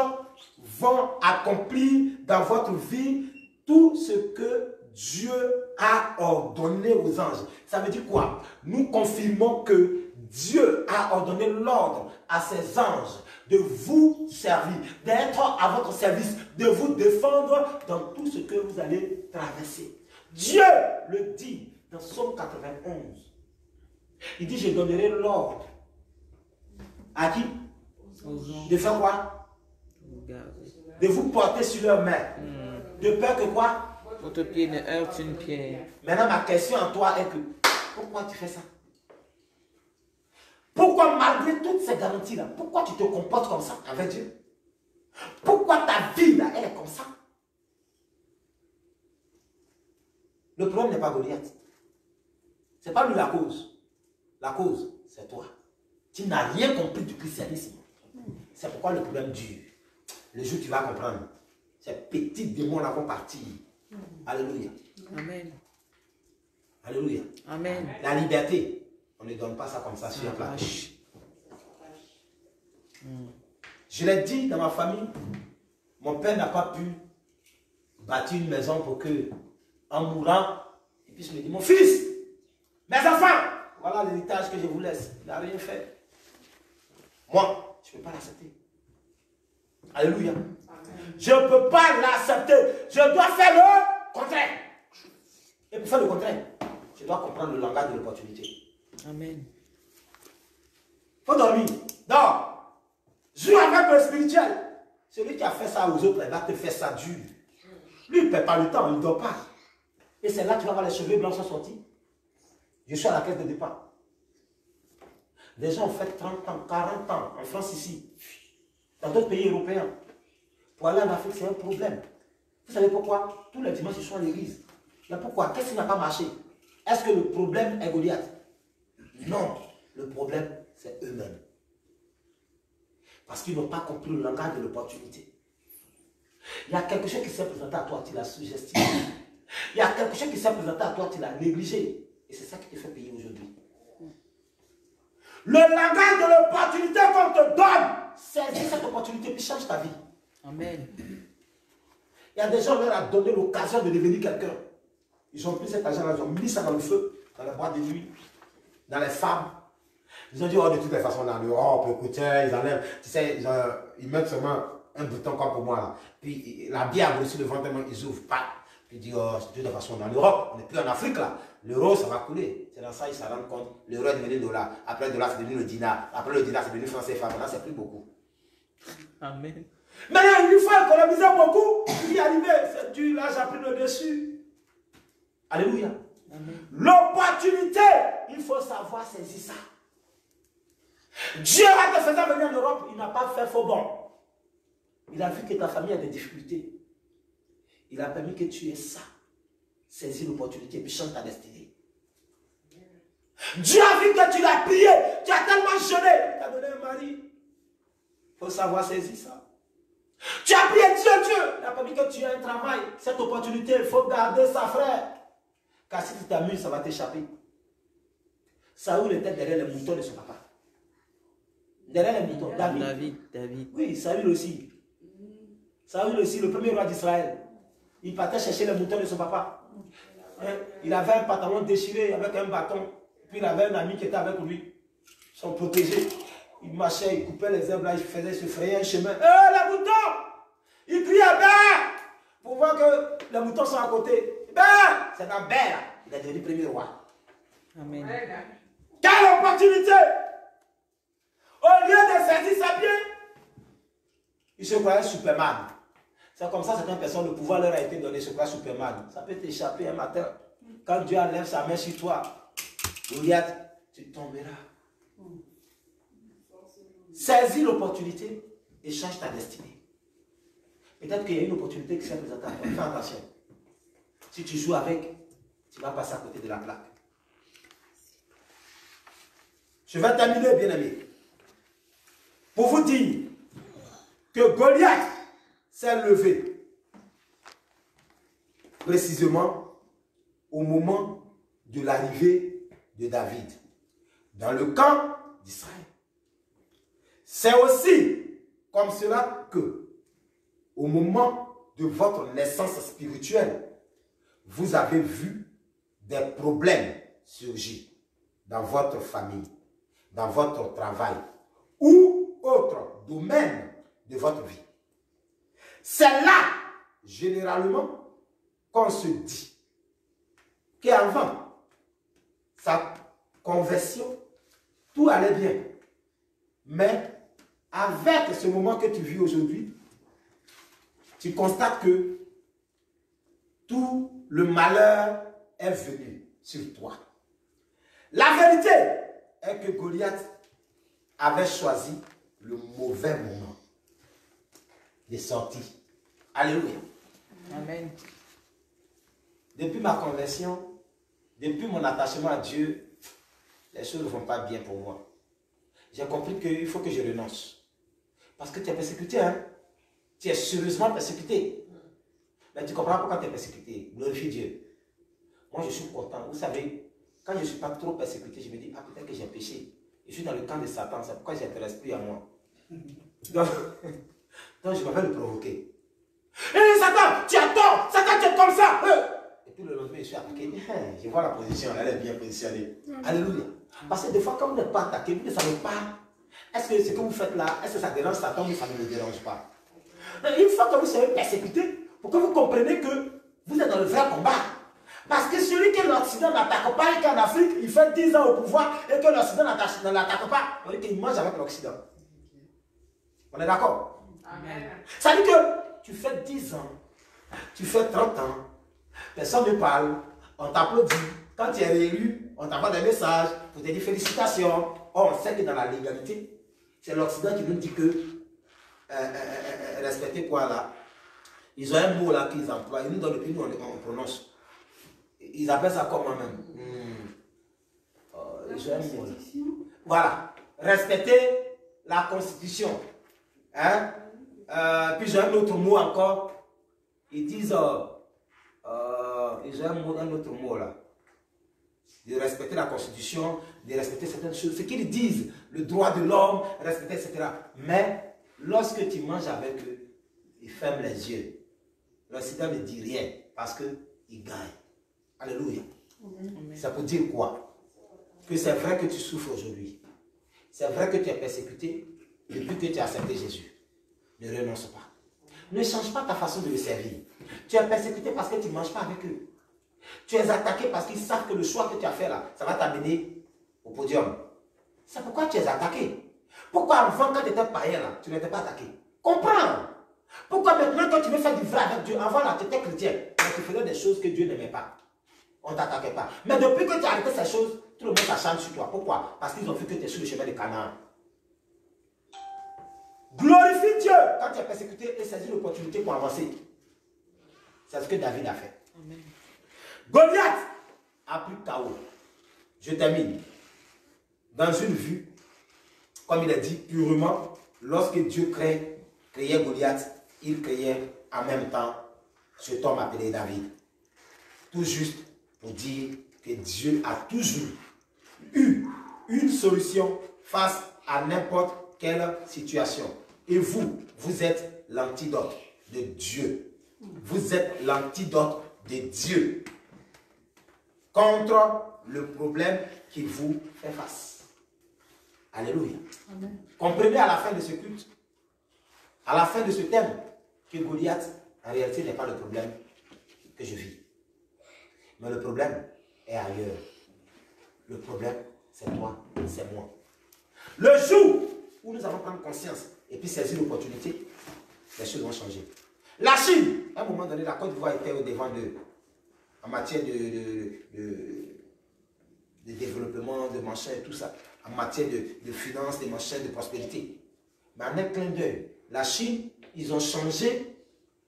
vont accomplir dans votre vie tout ce que Dieu a ordonné aux anges. Ça veut dire quoi? Nous confirmons que Dieu a ordonné l'ordre à ses anges de vous servir, d'être à votre service, de vous défendre dans tout ce que vous allez traverser. Dieu le dit dans Psaume 91. Il dit, je donnerai l'ordre. À qui? De faire quoi? De vous porter sur leurs mains. De peur que quoi? Votre pied ne heurte une pierre. Maintenant, ma question à toi est que, pourquoi tu fais ça? Pourquoi malgré toutes ces garanties-là, pourquoi tu te comportes comme ça avec Dieu? Pourquoi ta vie, là, elle est comme ça? Le problème n'est pas Goliath. Ce n'est pas lui la cause. La cause, c'est toi. Tu n'as rien compris du christianisme. C'est pourquoi le problème dure. Le jour où tu vas comprendre, ces petits démons-là vont partir. Alléluia. Amen. Alléluia. Amen. La liberté, on ne donne pas ça comme ça sur un plateau. Je l'ai dit dans ma famille, mon père n'a pas pu bâtir une maison pour que, en mourant, il puisse me dire, mon fils, mes enfants, voilà l'héritage que je vous laisse. Il n'a rien fait. Moi, je ne peux pas l'accepter. Alléluia. Je ne peux pas l'accepter. Je dois faire le contraire. Et pour faire le contraire, je dois comprendre le langage de l'opportunité. Amen. Il faut dormir. Dors. Joue avec le spirituel. Celui qui a fait ça aux autres, il va te faire ça dur. Lui, il ne perd pas le temps, il ne dort pas. Et c'est là que tu vas voir les cheveux blancs sont sortis. Je suis à la caisse de départ. Des gens ont fait 30 ans, 40 ans en France ici, dans d'autres pays européens. Pour aller en Afrique, c'est un problème. Vous savez pourquoi? Tous les dimanches, ils sont à l'église. Mais pourquoi? Qu'est-ce qui n'a pas marché? Est-ce que le problème est Goliath? Non. Le problème, c'est eux-mêmes. Parce qu'ils n'ont pas compris le langage de l'opportunité. Il y a quelque chose qui s'est présenté à toi, tu l'as sous-estimé. Il y a quelque chose qui s'est présenté à toi, tu l'as négligé. Et c'est ça qui te fait payer aujourd'hui. Le langage de l'opportunité qu'on te donne, saisis cette opportunité puis change ta vie. Amen. Il y a des gens qui leur ont donné l'occasion de devenir quelqu'un. Ils ont pris cet argent-là, ils ont mis ça dans le feu, dans les boîtes de nuit, dans les femmes. Ils ont dit, oh, de toutes les façons, dans l'Europe, écoutez, ils enlèvent, tu sais, ils mettent seulement un bouton comme pour moi, là. Puis la bière aussi, le ventre, ils ouvrent pas. Puis ils disent, oh, de toute façon, dans l'Europe, on n'est plus en Afrique, là. L'euro, ça va couler. C'est dans ça qu'ils s'en rendent compte. L'euro est devenu le dollar. Après le dollar, c'est devenu le dinar. Après le dinar, c'est devenu franc CFA. Maintenant, c'est plus beaucoup. Amen. Maintenant, il faut économiser beaucoup. Y arriver, c'est dur, là, j'ai pris le dessus. Alléluia. L'opportunité, il faut savoir saisir ça. Dieu a te fait venir en Europe, il n'a pas fait faux bon. Il a vu que ta famille a des difficultés. Il a permis que tu aies ça. Saisis l'opportunité et change ta destinée. Dieu a vu que tu l'as prié, tu as tellement jeûné, tu as donné un mari. Il faut savoir saisir ça. Tu as prié Dieu, il a permis que tu aies un travail. Cette opportunité, il faut garder ça, frère. Car si tu t'amuses, ça va t'échapper. Saoul était derrière les moutons de son papa. Derrière les moutons, David. Oui, Saül aussi. Saül aussi, le premier roi d'Israël. Il partait chercher les moutons de son papa. Il avait un pantalon déchiré avec un bâton. Puis il avait un ami qui était avec lui. Son protégé. Il marchait, il coupait les herbes là, il se frayait un chemin. Les moutons! Il criait ben! Pour voir que les moutons sont à côté. Ben! C'est dans ben là. Il est devenu premier roi. Amen. Quelle opportunité! Au lieu de saisir sa pied, il se croyait Superman. C'est comme ça, certaines personnes, le pouvoir leur a été donné, se croient Superman. Ça peut t'échapper un matin. Quand Dieu enlève sa main sur toi, Goliath, tu tomberas. Saisis l'opportunité et change ta destinée. Peut-être qu'il y a une opportunité qui s'est présentée à toi. Fais attention. Si tu joues avec, tu vas passer à côté de la plaque. Je vais terminer, bien aimé, pour vous dire que Goliath s'est levé précisément au moment de l'arrivée de David dans le camp d'Israël. C'est aussi comme cela que, au moment de votre naissance spirituelle, vous avez vu des problèmes surgir dans votre famille, dans votre travail ou autre domaine de votre vie. C'est là, généralement, qu'on se dit qu'avant sa conversion, tout allait bien. Mais avec ce moment que tu vis aujourd'hui, tu constates que tout le malheur est venu sur toi. La vérité est que Goliath avait choisi le mauvais moment de sortie. Alléluia. Amen. Depuis ma conversion, depuis mon attachement à Dieu, les choses ne vont pas bien pour moi. J'ai compris qu'il faut que je renonce. Parce que tu es persécuté, hein? Tu es sérieusement persécuté. Mais tu comprends pourquoi tu es persécuté. Glorifie Dieu. Moi, je suis content. Vous savez, quand je ne suis pas trop persécuté, je me dis, ah, peut-être que j'ai péché. Je suis dans le camp de Satan, c'est pourquoi je n'intéresse plus à moi. Donc je vais le provoquer. Hé, Satan, tu as tort! Satan, tu es comme ça! Et puis le lendemain, je suis attaqué. Je vois la position, elle est bien positionnée. Alléluia. Parce que des fois, quand vous n'êtes pas attaqué, vous ne savez pas. Est-ce que ce que vous faites là, est-ce que ça dérange Satan ou ça ne le dérange pas? Une fois que vous serez persécuté, pour que vous compreniez que vous êtes dans le vrai combat. Parce que celui que l'Occident n'attaque pas et qu'en Afrique, il fait 10 ans au pouvoir et que l'Occident ne l'attaque pas, on dit qu'il mange avec l'Occident. On est d'accord? Amen. Ça dit que tu fais 10 ans, tu fais 30 ans, personne ne parle, on t'applaudit. Quand tu es réélu, on t'envoie des messages pour te dire félicitations. Or, on sait que dans la légalité, c'est l'Occident qui nous dit que respectez quoi là? Ils ont un mot là qu'ils emploient, ils nous donnent le pays, on prononce. Ils appellent ça comment même? Ils ont un mot là. Voilà, respecter la Constitution. Hein? Puis j'ai un autre mot encore. Ils disent, ils ont un autre mot là. De respecter la Constitution, de respecter certaines choses. Ce qu'ils disent, le droit de l'homme, respecter, etc. Mais lorsque tu manges avec eux, ils ferment les yeux. L'Occident ne dit rien parce qu'ils gagnent. Alléluia. Ça peut dire quoi? Que c'est vrai que tu souffres aujourd'hui. C'est vrai que tu es persécuté depuis que tu as accepté Jésus. Ne renonce pas. Ne change pas ta façon de le servir. Tu es persécuté parce que tu ne manges pas avec eux. Tu es attaqué parce qu'ils savent que le choix que tu as fait là, ça va t'amener au podium. C'est pourquoi tu es attaqué. Pourquoi avant, quand tu étais païen là, tu n'étais pas attaqué? Comprends. Pourquoi maintenant, quand tu veux faire du vrai avec Dieu, avant là, tu étais chrétien, mais tu faisais des choses que Dieu n'aimait pas. On ne t'attaquait pas. Mais depuis que tu as arrêté ces choses, tout le monde s'acharne sur toi. Pourquoi? Parce qu'ils ont vu que tu es sur le chemin de Canaan. Glorifie Dieu quand tu es persécuté et saisis l'opportunité pour avancer. C'est ce que David a fait. Amen. Goliath a pris KO. Je termine. Dans une vue, comme il a dit, purement, lorsque Dieu créait Goliath, il créait en même temps cet homme appelé David. Tout juste pour dire que Dieu a toujours eu une solution face à n'importe quelle situation. Et vous, vous êtes l'antidote de Dieu. Vous êtes l'antidote de Dieu contre le problème qui vous fait face. Alléluia. Amen. Comprenez à la fin de ce culte, à la fin de ce thème, que Goliath, en réalité, n'est pas le problème que je vis. Mais le problème est ailleurs. Le problème, c'est toi, c'est moi. Le jour où nous allons prendre conscience et puis saisir l'opportunité, les choses vont changer. La Chine, à un moment donné, la Côte d'Ivoire était au devant d'eux en matière de développement, de machin et tout ça, en matière de finances, de machin, de prospérité. Mais en un clin d'œil, la Chine, ils ont changé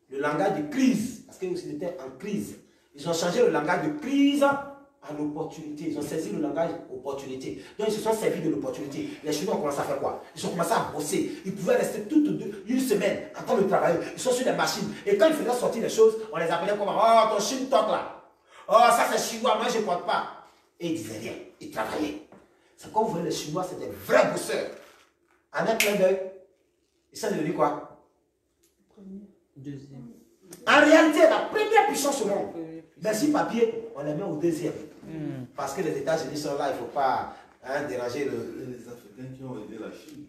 le langage de crise, parce qu'ils étaient en crise. Ils ont changé le langage de crise en opportunité. Ils ont saisi le langage opportunité. Donc ils se sont servis de l'opportunité. Les Chinois ont commencé à faire quoi? Ils ont commencé à bosser. Ils pouvaient rester toute une semaine en train de travailler. Ils sont sur des machines. Et quand ils faisaient sortir les choses, on les appelait comme oh, ton Chine toque là. Oh, ça c'est chinois, moi je ne porte pas. Et ils disaient rien. Ils travaillaient. C'est comme vous voyez, les Chinois, c'est des vrais bosseurs. En un clin d'œil, ils sont devenus quoi? Deuxième. En réalité, la première puissance au monde. Merci papier, on les met au deuxième. Parce que les États-Unis sont là, il ne faut pas déranger Les Africains qui ont aidé la Chine.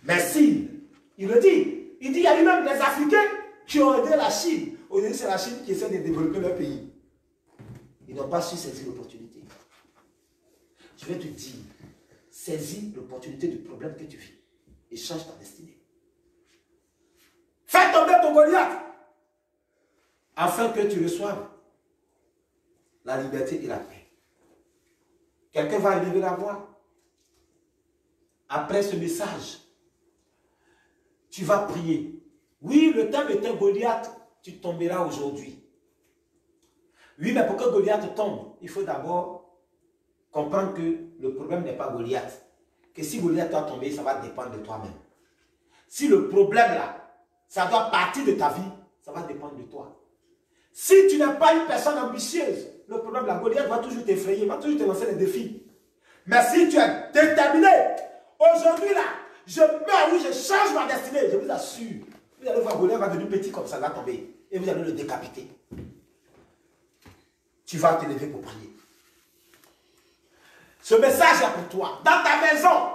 Merci. Il le dit. Il dit, il y a eu même des Africains qui ont aidé la Chine. Aujourd'hui, c'est la Chine qui essaie de développer leur pays. Ils n'ont pas su saisir l'opportunité. Je vais te dire, saisis l'opportunité du problème que tu vis et change ta destinée. Fais tomber ton Goliath afin que tu reçoives la liberté et la paix. Quelqu'un va élever la voix. Après ce message, tu vas prier. Oui, le thème était Goliath, tu tomberas aujourd'hui. Oui, mais pour que Goliath tombe, il faut d'abord comprendre que le problème n'est pas Goliath. Que si Goliath doit tomber, ça va dépendre de toi-même. Si le problème là, ça doit partir de ta vie, ça va dépendre de toi. Si tu n'es pas une personne ambitieuse, le problème là, Goliath va toujours t'effrayer, va toujours te lancer des défis. Mais si tu es déterminé, aujourd'hui là, je meurs, oui, je change ma destinée, je vous assure. Vous allez voir, Goliath va devenir petit comme ça, va tomber. Et vous allez le décapiter. Tu vas te lever pour prier. Ce message est pour toi. Dans ta maison,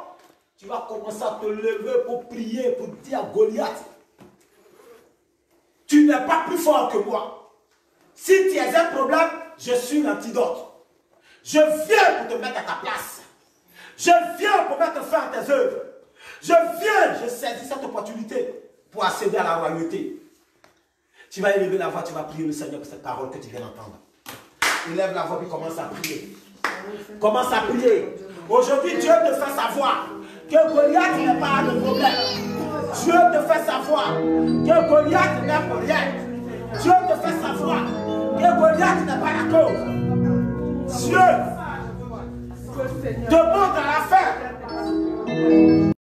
tu vas commencer à te lever pour prier, pour dire à Goliath, tu n'es pas plus fort que moi. Si tu as un problème, je suis l'antidote. Je viens pour te mettre à ta place. Je viens pour mettre fin à tes œuvres. Je saisis cette opportunité pour accéder à la royauté. Tu vas élever la voix, tu vas prier le Seigneur pour cette parole que tu viens d'entendre. Élève la voix puis commence à prier. Commence à prier. Aujourd'hui, Dieu te fait savoir que Goliath n'est pas le problème. Dieu te fait savoir que Goliath n'est pour rien. Dieu te fait savoir que Goliath n'est pas la cause. Dieu demande à